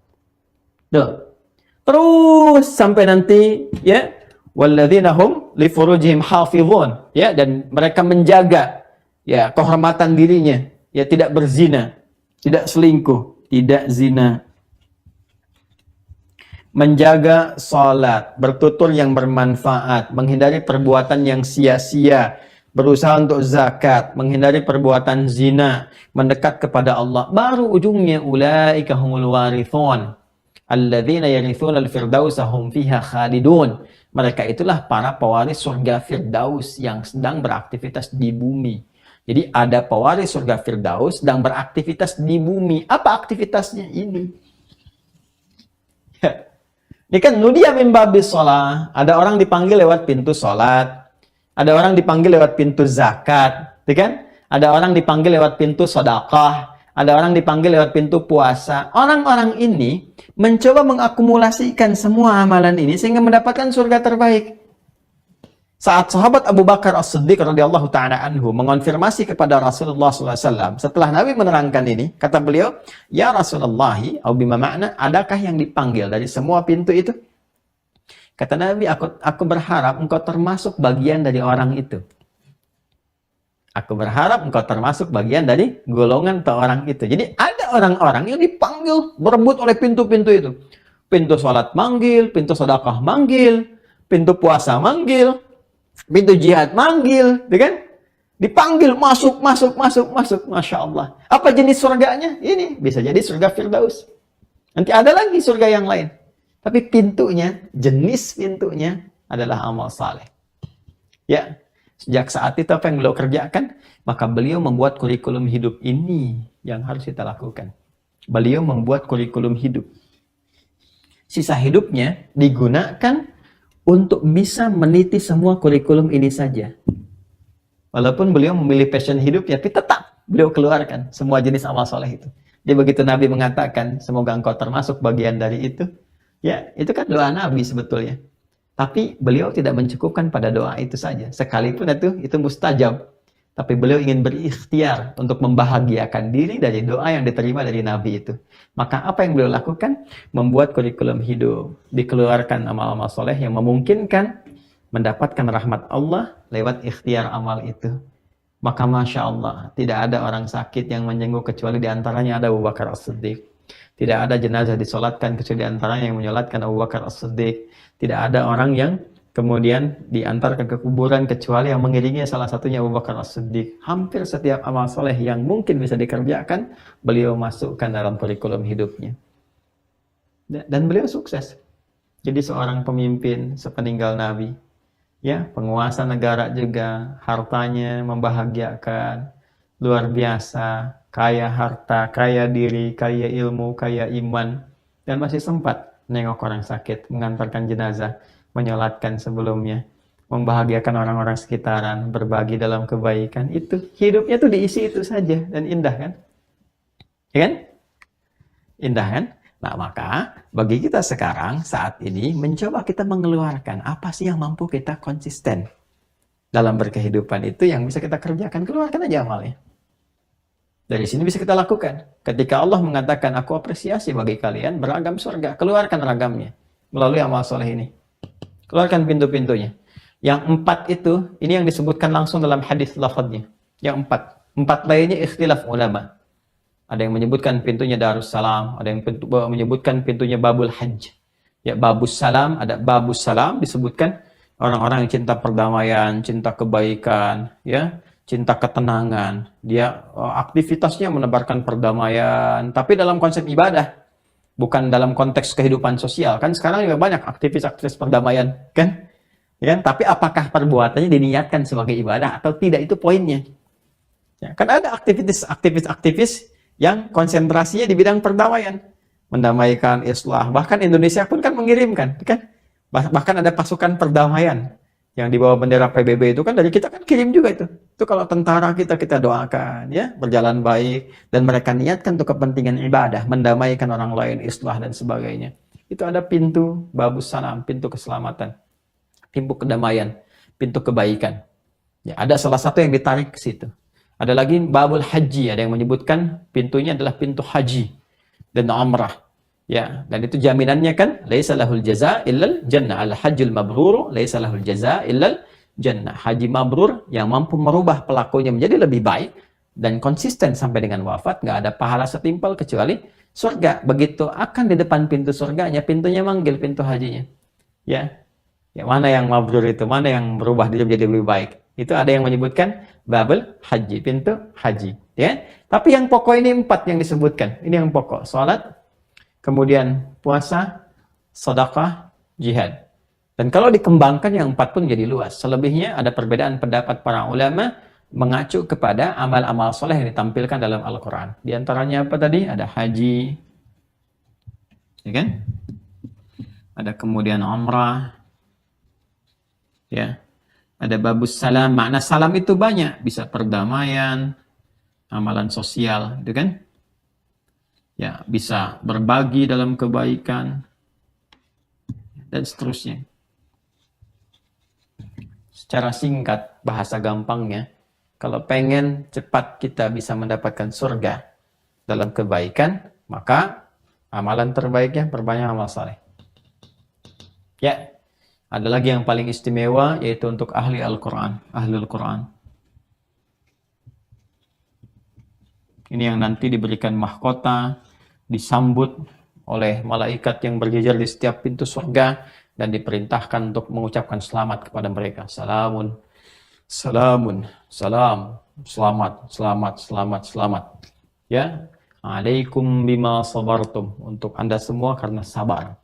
Tuh. Terus sampai nanti, ya, walladzina hum li furujihim hafizun, ya, dan mereka menjaga, ya, kehormatan dirinya, ya, tidak berzina, tidak selingkuh, tidak zina. Menjaga salat, bertutur yang bermanfaat, menghindari perbuatan yang sia-sia, berusaha untuk zakat, menghindari perbuatan zina, mendekat kepada Allah. Baru ujungnya ulaika humul warithun alladzina yarithuna al-firdausa hum fiha khalidun. Mereka itulah para pewaris surga Firdaus yang sedang beraktivitas di bumi. Jadi ada pewaris surga Firdaus sedang beraktivitas di bumi. Apa aktivitasnya ini? Ini kan nudiya min babis shalah. Ada orang dipanggil lewat pintu salat. Ada orang dipanggil lewat pintu zakat. Kan? Ada orang dipanggil lewat pintu sedekah. Ada orang dipanggil lewat pintu puasa. Orang-orang ini mencoba mengakumulasikan semua amalan ini sehingga mendapatkan surga terbaik. Saat sahabat Abu Bakar As-Siddiq radhiyallahu ta'ala anhu mengonfirmasi kepada Rasulullah SAW, setelah Nabi menerangkan ini, kata beliau, ya Rasulullah, atau bima makna, adakah yang dipanggil dari semua pintu itu? Kata Nabi, aku berharap engkau termasuk bagian dari orang itu. Aku berharap engkau termasuk bagian dari golongan atau orang itu. Jadi ada orang-orang yang dipanggil berebut oleh pintu-pintu itu. Pintu sholat manggil, pintu sedekah manggil, Pintu puasa manggil, pintu jihad manggil, kan? Dipanggil, masuk, masuk, masuk, masuk. Masya Allah. Apa jenis surganya? Ini bisa jadi surga Firdaus. Nanti ada lagi surga yang lain. Tapi pintunya, jenis pintunya adalah amal saleh. Ya, sejak saat itu apa yang beliau kerjakan? Maka beliau membuat kurikulum hidup ini yang harus kita lakukan. Beliau membuat kurikulum hidup. Sisa hidupnya digunakan untuk bisa meniti semua kurikulum ini saja. Walaupun beliau memilih passion hidup, ya, tapi tetap beliau keluarkan semua jenis amal soleh itu. Jadi begitu Nabi mengatakan, semoga engkau termasuk bagian dari itu, ya, itu kan doa Nabi sebetulnya. Tapi beliau tidak mencukupkan pada doa itu saja. Sekalipun itu mustajab. Tapi beliau ingin berikhtiar untuk membahagiakan diri dari doa yang diterima dari Nabi itu. Maka apa yang beliau lakukan? Membuat kurikulum hidup. Dikeluarkan amal-amal soleh yang memungkinkan mendapatkan rahmat Allah lewat ikhtiar amal itu. Maka Masya Allah, tidak ada orang sakit yang menjenguk kecuali diantaranya ada Abu Bakar As-Siddiq. Tidak ada jenazah disolatkan kecuali diantaranya yang menyolatkan Abu Bakar As-Siddiq. Tidak ada orang yang kemudian diantarkan ke kuburan kecuali yang mengiringi salah satunya Abu Bakar As-Siddiq. Hampir setiap amal soleh yang mungkin bisa dikerjakan, beliau masukkan dalam kurikulum hidupnya. Dan beliau sukses. Jadi seorang pemimpin sepeninggal Nabi. Ya, penguasa negara juga, hartanya membahagiakan, luar biasa, kaya harta, kaya diri, kaya ilmu, kaya iman, dan masih sempat nengok orang sakit, mengantarkan jenazah, menyolatkan sebelumnya, membahagiakan orang-orang sekitaran, berbagi dalam kebaikan. Itu hidupnya tuh diisi itu saja, dan indah kan? Ya kan? Indah kan? Nah, maka bagi kita sekarang saat ini mencoba kita mengeluarkan apa sih yang mampu kita konsisten dalam berkehidupan itu yang bisa kita kerjakan. Keluarkan aja amalnya. Dari sini bisa kita lakukan. Ketika Allah mengatakan, aku apresiasi bagi kalian beragam surga, keluarkan ragamnya melalui amal soleh ini. Keluarkan pintu-pintunya. Yang 4 itu, ini yang disebutkan langsung dalam hadis lafadznya. Yang 4. 4 lainnya ikhtilaf ulama. Ada yang menyebutkan pintunya Darussalam, ada yang menyebutkan pintunya Babul Hajj. Ya, Babus Salam, ada Babus Salam disebutkan orang-orang yang cinta perdamaian, cinta kebaikan, ya, cinta ketenangan. Dia aktivitasnya menebarkan perdamaian, tapi dalam konsep ibadah, bukan dalam konteks kehidupan sosial. Kan sekarang juga banyak aktivis-aktivis perdamaian, kan? Ya, tapi apakah perbuatannya diniatkan sebagai ibadah atau tidak, itu poinnya. Ya, kan ada aktivis-aktivis yang konsentrasinya di bidang perdamaian, mendamaikan, islah. Bahkan Indonesia pun kan mengirimkan, kan? Bahkan ada pasukan perdamaian yang di bawah bendera PBB itu kan dari kita kan kirim juga itu. Itu kalau tentara kita doakan, ya, berjalan baik, dan mereka niatkan untuk kepentingan ibadah, mendamaikan orang lain, islah dan sebagainya. Itu ada pintu Babus Salam, pintu keselamatan, pintu kedamaian, pintu kebaikan. Ya, ada salah satu yang ditarik ke situ. Ada lagi Babul Haji, ada yang menyebutkan pintunya adalah pintu haji dan umrah. Ya, dan itu jaminannya kan, laisa lahul jaza illal jannah, al hajjul mabrur laisa lahul jaza illal jannah. Haji mabrur yang mampu merubah pelakunya menjadi lebih baik dan konsisten sampai dengan wafat, nggak ada pahala setimpal kecuali surga. Begitu akan di depan pintu surganya, pintunya manggil, pintu hajinya. Ya. Ya, mana yang mabrur itu, mana yang berubah diri menjadi lebih baik. Itu ada yang menyebutkan Babul Haji, pintu haji, ya. Tapi yang pokok ini 4 yang disebutkan. Ini yang pokok, salat, kemudian puasa, sedekah, jihad. Dan kalau dikembangkan yang 4 pun jadi luas. Selebihnya ada perbedaan pendapat para ulama mengacu kepada amal-amal soleh yang ditampilkan dalam Al-Qur'an. Di antaranya apa tadi? Ada haji, ya kan? Ada kemudian umrah, ya. Ada Babus Salam, makna salam itu banyak, bisa perdamaian, amalan sosial, itu kan? Ya, bisa berbagi dalam kebaikan dan seterusnya. Secara singkat, bahasa gampangnya, kalau pengen cepat kita bisa mendapatkan surga dalam kebaikan, maka amalan terbaiknya perbanyak amal saleh. Ya. Ada lagi yang paling istimewa, yaitu untuk ahli Al-Quran, ahlul Quran. Ini yang nanti diberikan mahkota, disambut oleh malaikat yang berjejer di setiap pintu surga, dan diperintahkan untuk mengucapkan selamat kepada mereka. Salamun, salamun, salam, selamat, selamat, selamat, selamat. Ya, alaikum bima sabartum, untuk Anda semua karena sabar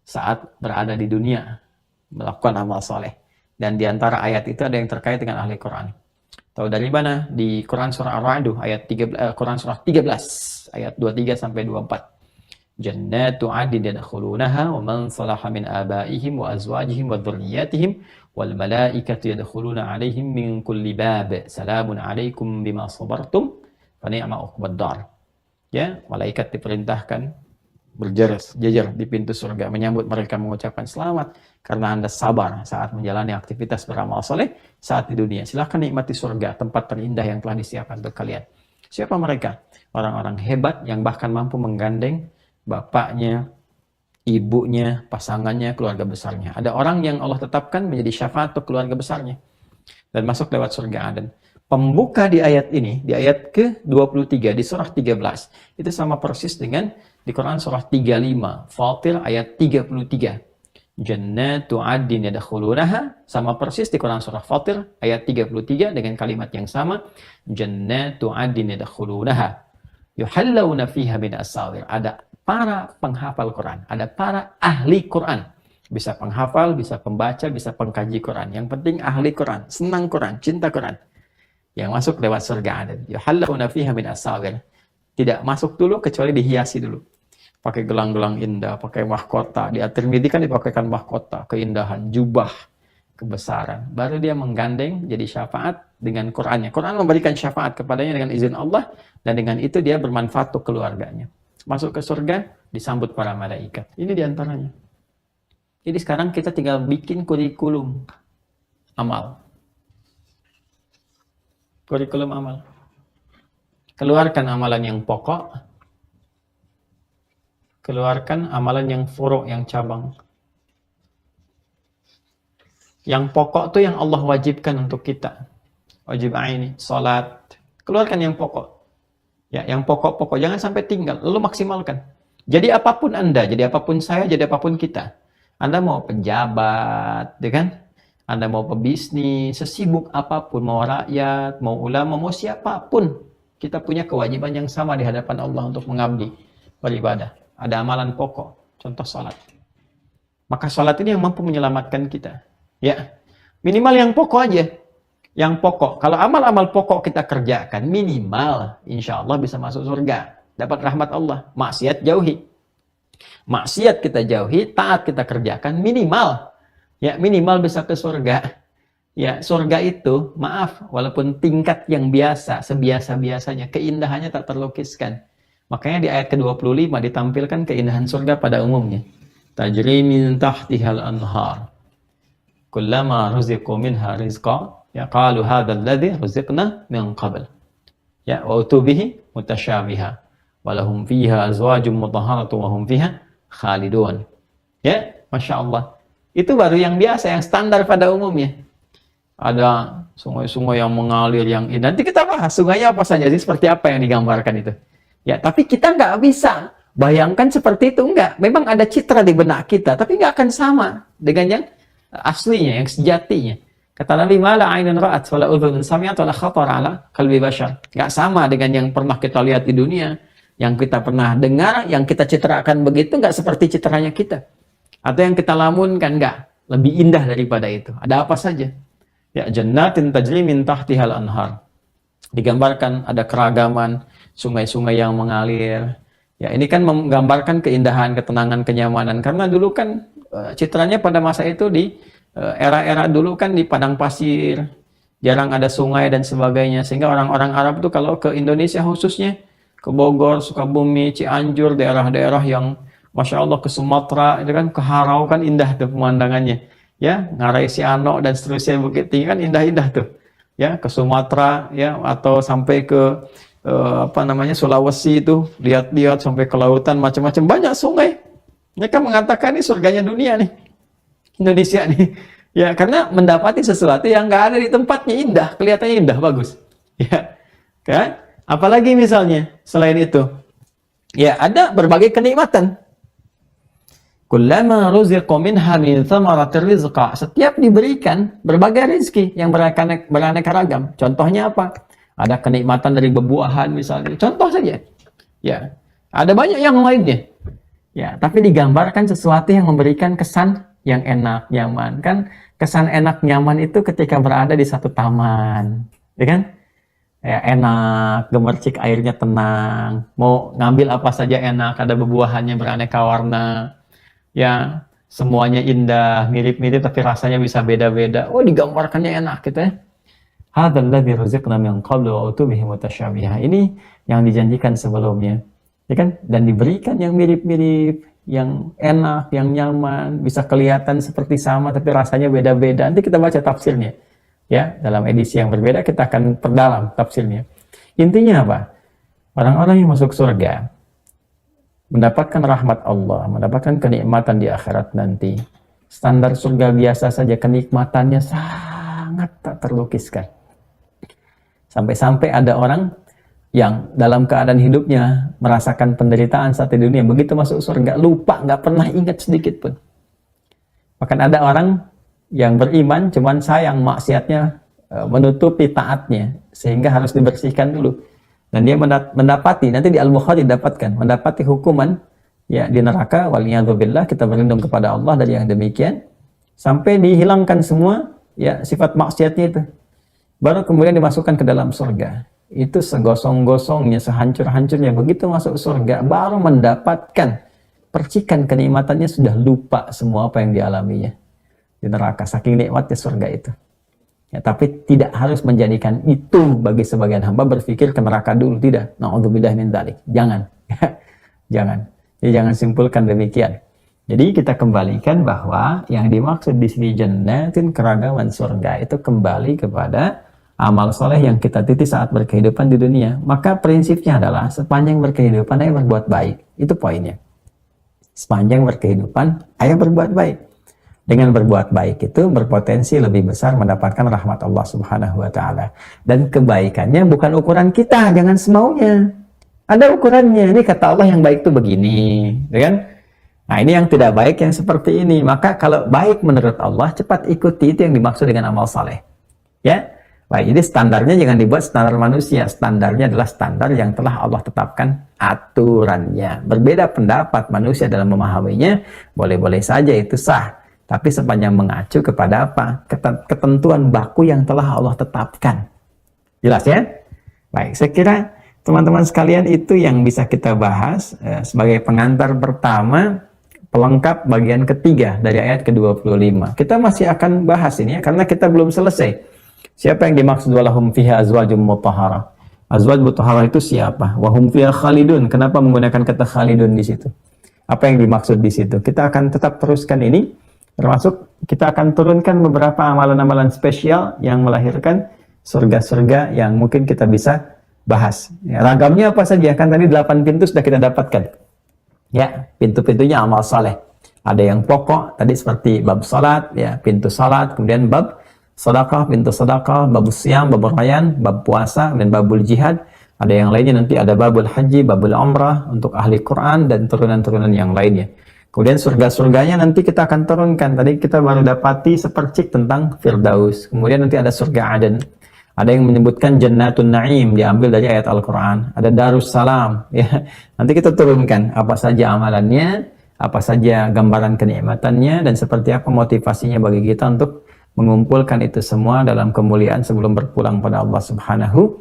saat berada di dunia melakukan amal soleh. Dan di antara ayat itu ada yang terkait dengan ahli Quran. Tahu dari mana? Di Quran surah Ar-Ra'd ayat 13, Quran surah 13 ayat 23 sampai 24. Jannatu 'adnin yadkhulunaha wa man salaha min abaihim wa azwajihim wa dhurriyyatihim wal malaikatu yadkhuluna 'alaihim min kulli bab. Salamun 'alaikum bima sabartum fa ni'ma 'uqbad dar. Ya, malaikat diperintahkan berjajar di pintu surga menyambut mereka, mengucapkan selamat karena Anda sabar saat menjalani aktivitas beramal soleh saat di dunia. Silahkan nikmati surga, tempat terindah yang telah disiapkan untuk kalian. Siapa mereka? Orang-orang hebat yang bahkan mampu menggandeng bapaknya, ibunya, pasangannya, keluarga besarnya. Ada orang yang Allah tetapkan menjadi syafaat untuk keluarga besarnya dan masuk lewat surga Aden. Pembuka di ayat ini, di ayat ke-23 di surah 13, itu sama persis dengan di Quran surah 35, Fatir ayat 33. Jannatu 'adnin yadkhulunaha, sama persis di Quran surah Fatir ayat 33 dengan kalimat yang sama. Jannatu 'adnin yadkhulunaha yuhallawna fiha min asawir. Ada para penghafal Quran, ada para ahli Quran. Bisa penghafal, bisa pembaca, bisa pengkaji Quran. Yang penting ahli Quran, senang Quran, cinta Quran. Yang masuk lewat surga Aden. Yuhallawna fiha min asawir. Tidak masuk dulu kecuali dihiasi dulu. Pakai gelang-gelang indah, pakai mahkota. Di At-Tirmidzi kan dipakaikan mahkota, keindahan, jubah, kebesaran. Baru dia menggandeng jadi syafaat dengan Qurannya. Quran memberikan syafaat kepadanya dengan izin Allah, dan dengan itu dia bermanfaat untuk keluarganya. Masuk ke surga, disambut para malaikat. Ini diantaranya. Jadi sekarang kita tinggal bikin kurikulum amal. Kurikulum amal. Keluarkan amalan yang pokok, keluarkan amalan yang furu', yang cabang. Yang pokok tuh yang Allah wajibkan untuk kita. Wajib aini, salat. Keluarkan yang pokok. Ya, yang pokok-pokok, jangan sampai tinggal, lalu maksimalkan. Jadi apapun Anda, jadi apapun saya, jadi apapun kita. Anda mau pejabat, ya kan? Anda mau pebisnis, sesibuk apapun, mau rakyat, mau ulama, mau siapapun, kita punya kewajiban yang sama di hadapan Allah untuk mengabdi, beribadah. Ada amalan pokok, contoh salat. Maka salat ini yang mampu menyelamatkan kita. Ya, minimal yang pokok aja. Yang pokok. Kalau amal-amal pokok kita kerjakan, minimal, insya Allah bisa masuk surga. Dapat rahmat Allah. Maksiat jauhi. Maksiat kita jauhi, taat kita kerjakan, minimal. Ya, minimal bisa ke surga. Ya, surga itu, maaf, walaupun tingkat yang biasa, sebiasa-biasanya, keindahannya tak terlukiskan. Makanya di ayat ke-25 ditampilkan keindahan surga pada umumnya. Tajri min tahtihal anhar. Kullama ruziqu minha rizqa, ya qalu hadzal ladzi ruziqna min qabl. Ya, wa utubihi mutasyabiha. Walahum fiha azwajum mutahharatun wa hum fiha khalidun. Ya, Masya Allah. Itu baru yang biasa, yang standar pada umumnya. Ada sungai-sungai yang mengalir, yang indah. Nanti kita bahas sungainya apa saja sih, seperti apa yang digambarkan itu. Ya, tapi kita nggak bisa bayangkan seperti itu, enggak. Memang ada citra di benak kita, tapi nggak akan sama dengan yang aslinya, yang sejatinya. Kata Nabi, mala ainun ra'at wala udhunun sami'at wala khatar ala qalbi bashar. Nggak sama dengan yang pernah kita lihat di dunia, yang kita pernah dengar, yang kita citrakan begitu, nggak seperti citranya kita. Atau yang kita lamunkan, enggak. Lebih indah daripada itu. Ada apa saja? Ya, jannatin tajri min tahtihal anhar. Digambarkan ada keragaman sungai-sungai yang mengalir. Ya, ini kan menggambarkan keindahan, ketenangan, kenyamanan. Karena dulu kan citranya pada masa itu di era-era dulu kan di padang pasir, jarang ada sungai dan sebagainya. Sehingga orang-orang Arab tuh kalau ke Indonesia khususnya, ke Bogor, Sukabumi, Cianjur, daerah-daerah yang Masya Allah, ke Sumatera, itu kan ke Harau kan indah tuh pemandangannya. Ya, Ngarai Siano dan seterusnya Bukit Tinggi kan indah-indah tuh. Ya, ke Sumatera ya, atau sampai ke Sulawesi itu, lihat-lihat sampai ke lautan macam-macam, banyak sungai. Mereka mengatakan ini surganya dunia nih, Indonesia nih. Ya, karena mendapati sesuatu yang nggak ada di tempatnya, indah, kelihatannya indah, bagus. Ya, kan? Apalagi misalnya selain itu, ya ada berbagai kenikmatan. Kullama ruziqu minha min thamaratir rizqa. Setiap diberikan berbagai rezeki yang beraneka ragam. Contohnya apa? Ada kenikmatan dari bebuahan misalnya. Contoh saja. Ya. Ada banyak yang lainnya. Ya, tapi digambarkan sesuatu yang memberikan kesan yang enak, nyaman. Kan kesan enak, nyaman itu ketika berada di satu taman. Ya kan? Ya, enak, gemercik airnya tenang, mau ngambil apa saja enak, ada bebuahannya beraneka warna, ya semuanya indah, mirip-mirip tapi rasanya bisa beda-beda. Oh, digambarkannya enak gitu ya. Hadzal ladzi ruziqna min qablu wa utubihi mutasyabiha. Ini yang dijanjikan sebelumnya, ya kan? Dan diberikan yang mirip-mirip, yang enak, yang nyaman, bisa kelihatan seperti sama tapi rasanya beda-beda. Nanti kita baca tafsirnya. Ya, dalam edisi yang berbeda kita akan perdalam tafsirnya. Intinya apa? Orang-orang yang masuk surga mendapatkan rahmat Allah, mendapatkan kenikmatan di akhirat nanti. Standar surga biasa saja kenikmatannya sangat tak terlukiskan. Sampai-sampai ada orang yang dalam keadaan hidupnya merasakan penderitaan saat di dunia, begitu masuk surga lupa, nggak pernah ingat sedikit pun. Bahkan ada orang yang beriman cuman sayang maksiatnya menutupi taatnya sehingga harus dibersihkan dulu, dan dia mendapati nanti di Al-Bukhari mendapati hukuman ya di neraka, waliyadzubillah, kita berlindung kepada Allah dari yang demikian, sampai dihilangkan semua ya sifat maksiatnya itu, baru kemudian dimasukkan ke dalam surga. Itu segosong-gosongnya, sehancur-hancurnya, begitu masuk surga baru mendapatkan percikan kenikmatannya, sudah lupa semua apa yang dialaminya di neraka, saking nikmatnya surga itu. Ya, tapi tidak harus menjadikan itu bagi sebagian hamba berpikir ke neraka dulu, tidak. Na'udzubillah min dzalik. Jangan. Jangan. Jadi jangan simpulkan demikian. Jadi kita kembalikan bahwa yang dimaksud di sini jannatin, keragaman surga, itu kembali kepada amal soleh yang kita titi saat berkehidupan di dunia. Maka prinsipnya adalah sepanjang berkehidupan ayo berbuat baik. Itu poinnya. Sepanjang berkehidupan ayo berbuat baik. Dengan berbuat baik itu berpotensi lebih besar mendapatkan rahmat Allah Subhanahu wa Ta'ala. Dan kebaikannya bukan ukuran kita, jangan semaunya. Ada ukurannya. Ini kata Allah yang baik itu begini, ya kan? Nah, ini yang tidak baik yang seperti ini. Maka kalau baik menurut Allah, cepat ikuti, itu yang dimaksud dengan amal saleh. Ya, baik. Jadi standarnya jangan dibuat standar manusia. Standarnya adalah standar yang telah Allah tetapkan aturannya. Berbeda pendapat manusia dalam memahaminya, boleh-boleh saja itu sah. Tapi sepanjang mengacu kepada apa? Ketentuan baku yang telah Allah tetapkan. Jelas ya? Baik, saya kira teman-teman sekalian itu yang bisa kita bahas sebagai pengantar pertama, pelengkap bagian ketiga dari ayat ke-25. Kita masih akan bahas ini ya, karena kita belum selesai. Siapa yang dimaksud walahum fiha azwajum mutahharah? Azwaj mutahharah itu siapa? Wahum fiha khalidun. Kenapa menggunakan kata khalidun di situ? Apa yang dimaksud di situ? Kita akan tetap teruskan ini. Termasuk kita akan turunkan beberapa amalan-amalan spesial yang melahirkan surga-surga yang mungkin kita bisa bahas. Ya, ragamnya apa saja? Kan tadi 8 pintu sudah kita dapatkan. Ya, pintu-pintunya amal saleh. Ada yang pokok, tadi seperti bab salat, ya, pintu salat, kemudian bab sedekah, pintu sedekah, bab siam, bab rayyan, bab puasa, dan babul jihad. Ada yang lainnya nanti ada babul haji, babul umrah untuk ahli Quran dan turunan-turunan yang lainnya. Kemudian surga-surganya nanti kita akan turunkan. Tadi kita baru dapati sepercik tentang Firdaus. Kemudian nanti ada surga Aden. Ada yang menyebutkan Jannatun Na'im, diambil dari ayat Al-Quran. Ada Darussalam. Ya. Nanti kita turunkan apa saja amalannya, apa saja gambaran kenikmatannya, dan seperti apa motivasinya bagi kita untuk mengumpulkan itu semua dalam kemuliaan sebelum berpulang pada Allah Subhanahu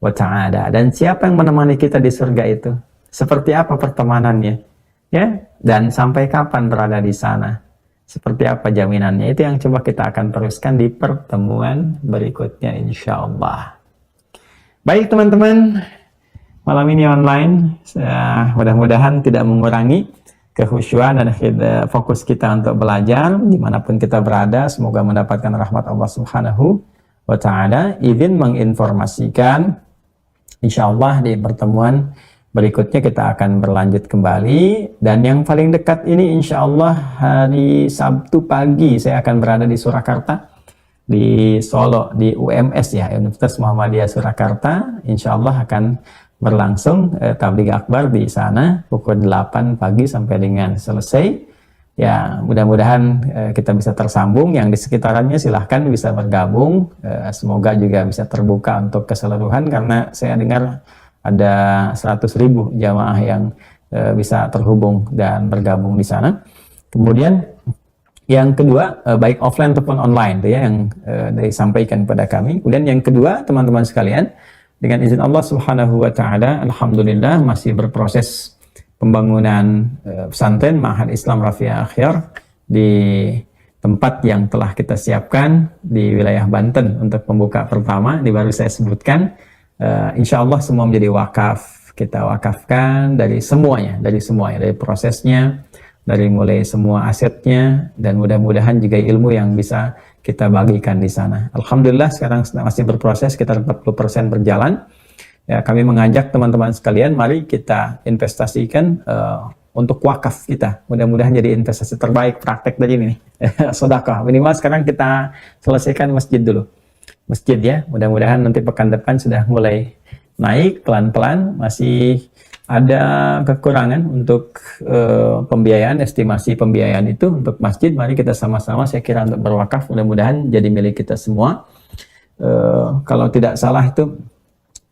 wa Ta'ala. Dan siapa yang menemani kita di surga itu? Seperti apa pertemanannya? Ya, dan sampai kapan berada di sana, seperti apa jaminannya, itu yang coba kita akan teruskan di pertemuan berikutnya insyaallah. Baik teman-teman, malam ini online, mudah-mudahan tidak mengurangi kekhusyuan dan fokus kita untuk belajar dimanapun kita berada. Semoga mendapatkan rahmat Allah Subhanahu wa Ta'ala. Izin menginformasikan, insyaallah di pertemuan berikutnya kita akan berlanjut kembali, dan yang paling dekat ini insya Allah hari Sabtu pagi saya akan berada di Surakarta, di Solo, di UMS ya, Universitas Muhammadiyah Surakarta. Insya Allah akan berlangsung tabligh akbar di sana pukul 8 pagi sampai dengan selesai. Ya, mudah-mudahan kita bisa tersambung. Yang di sekitarannya silahkan bisa bergabung. Semoga juga bisa terbuka untuk keseluruhan, karena saya dengar ada 100.000 jamaah yang bisa terhubung dan bergabung di sana. Kemudian yang kedua, baik offline ataupun online, itu ya yang disampaikan kepada kami. Kemudian yang kedua, teman-teman sekalian, dengan izin Allah Subhanahu wa Ta'ala, alhamdulillah masih berproses pembangunan pesantren Ma'had Islam Rafiah Akhyar di tempat yang telah kita siapkan di wilayah Banten untuk pembuka pertama. Ini baru saya sebutkan. Insya Allah semua menjadi wakaf. Kita wakafkan dari semuanya, dari prosesnya, dari mulai semua asetnya, dan mudah-mudahan juga ilmu yang bisa kita bagikan di sana. Alhamdulillah sekarang masih berproses, sekitar 40% berjalan. Ya, kami mengajak teman-teman sekalian, mari kita investasikan untuk wakaf kita. Mudah-mudahan jadi investasi terbaik praktek dari ini. Sedekah. Minimal sekarang kita selesaikan masjid dulu. Masjid ya, mudah-mudahan nanti pekan depan sudah mulai naik pelan-pelan. Masih ada kekurangan untuk pembiayaan, estimasi pembiayaan itu untuk masjid. Mari kita sama-sama, saya kira, untuk berwakaf. Mudah-mudahan jadi milik kita semua. Kalau tidak salah itu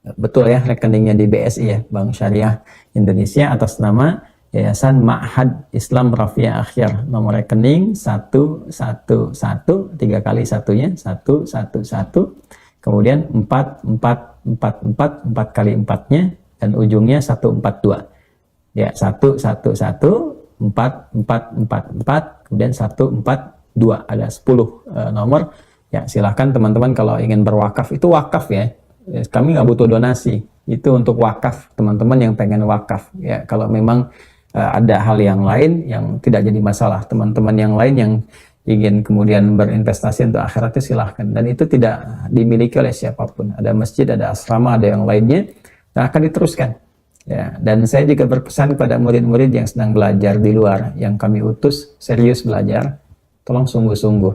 betul ya, rekeningnya di BSI ya, Bank Syariah Indonesia, atas nama Yayasan Ma'had Islam Rafiah Akhyar. Nomor rekening 111, 3 kali satunya 111, kemudian 4444, 4 kali 4-nya, dan ujungnya 142. Ya, 111 4444, kemudian 142. Ada 10 nomor. Ya, silahkan teman-teman kalau ingin berwakaf, itu wakaf ya. Kami nggak butuh donasi, itu untuk wakaf, teman-teman yang pengen wakaf ya. Kalau memang ada hal yang lain yang tidak jadi masalah, teman-teman yang lain yang ingin kemudian berinvestasi untuk akhiratnya, silahkan, dan itu tidak dimiliki oleh siapapun. Ada masjid, ada asrama, ada yang lainnya, dan akan diteruskan ya. Dan saya juga berpesan kepada murid-murid yang sedang belajar di luar, yang kami utus serius belajar, tolong sungguh-sungguh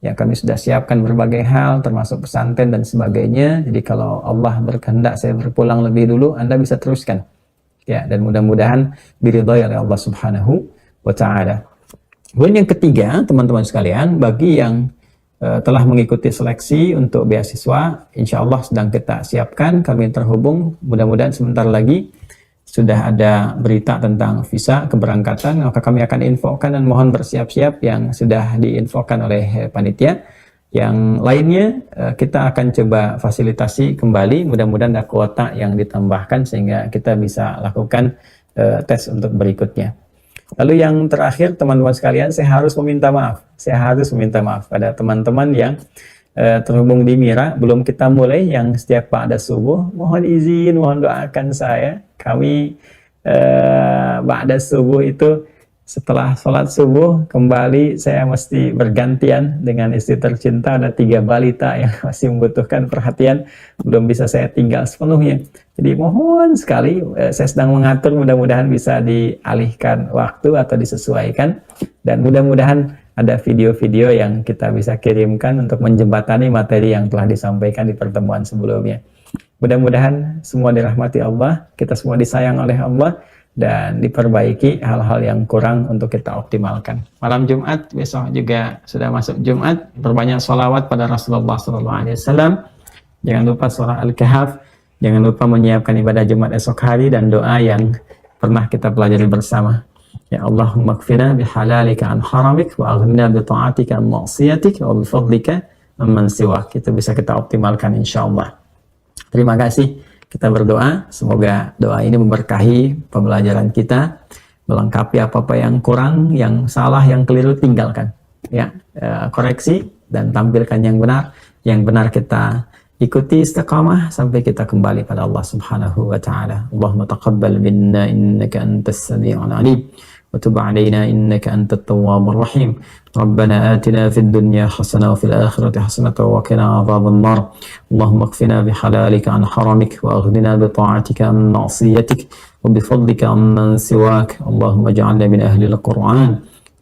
ya. Kami sudah siapkan berbagai hal, termasuk pesantren dan sebagainya. Jadi kalau Allah berkehendak saya berpulang lebih dulu, Anda bisa teruskan ya, dan mudah-mudahan diridhoi oleh Allah Subhanahu wa Ta'ala. Kemudian yang ketiga, teman-teman sekalian, bagi yang telah mengikuti seleksi untuk beasiswa, insya Allah sedang kita siapkan, kami terhubung, mudah-mudahan sebentar lagi sudah ada berita tentang visa keberangkatan, maka kami akan infokan, dan mohon bersiap-siap yang sudah diinfokan oleh panitia. Yang lainnya kita akan coba fasilitasi kembali, mudah-mudahan ada kuota yang ditambahkan sehingga kita bisa lakukan tes untuk berikutnya. Lalu yang terakhir, teman-teman sekalian, saya harus meminta maaf pada teman-teman yang terhubung di Mira. Belum kita mulai yang setiap ba'da subuh, mohon izin, mohon doakan saya. Kami ba'da subuh itu setelah sholat subuh kembali, saya mesti bergantian dengan istri tercinta. Ada 3 balita yang masih membutuhkan perhatian, belum bisa saya tinggal sepenuhnya. Jadi mohon sekali, saya sedang mengatur, mudah-mudahan bisa dialihkan waktu atau disesuaikan, dan mudah-mudahan ada video-video yang kita bisa kirimkan untuk menjembatani materi yang telah disampaikan di pertemuan sebelumnya. Mudah-mudahan semua dirahmati Allah, kita semua disayang oleh Allah, dan diperbaiki hal-hal yang kurang untuk kita optimalkan. Malam Jumat, besok juga sudah masuk Jumat, berbanyak sholawat pada Rasulullah SAW. Jangan lupa surah Al-Kahf, jangan lupa menyiapkan ibadah Jumat esok hari, dan doa yang pernah kita pelajari bersama. Ya Allahumma kfina bihalalika an haramik, wa aghnina bi ta'atika an ma'siyatik, wa bifadlika amman siwak. Itu bisa kita optimalkan insyaAllah. Terima kasih. Kita berdoa, semoga doa ini memberkahi pembelajaran kita, melengkapi apa-apa yang kurang, yang salah, yang keliru, tinggalkan. Ya, koreksi dan tampilkan yang benar. Yang benar kita ikuti istiqamah sampai kita kembali pada Allah Subhanahu wa Ta'ala. Allahumma taqabbal minna innaka antas sami'ul alim. وتب علينا إنك أنت التواب الرحيم ربنا آتنا في الدنيا حسنة وفي الآخرة حسنة وقنا عذاب النار اللهم اكفنا بحلالك عن حرمك وأغننا بطاعتك عن معصيتك وبفضلك عمن سواك اللهم اجعلنا من أهل القرآن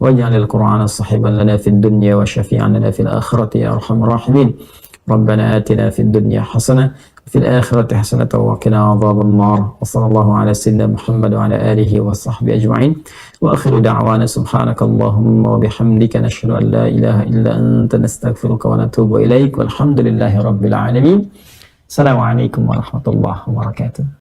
واجعل القرآن صحبا لنا في الدنيا وشفيعا لنا في الآخرة يا أرحم الراحمين ربنا آتنا في الدنيا حسنة fil akhirati hasanatan wa qina adzaban nar. Wassallallahu ala sayyidina Muhammad wa ala alihi wa sahbihi ajma'in. Wa akhiru da'wana subhanakallahumma wa bihamdika nashhadu an la ilaha illa anta nastaghfiruka wa natubu ilaik. Walhamdulillahi rabbil alamin. Assalamualaikum warahmatullahi wabarakatuh.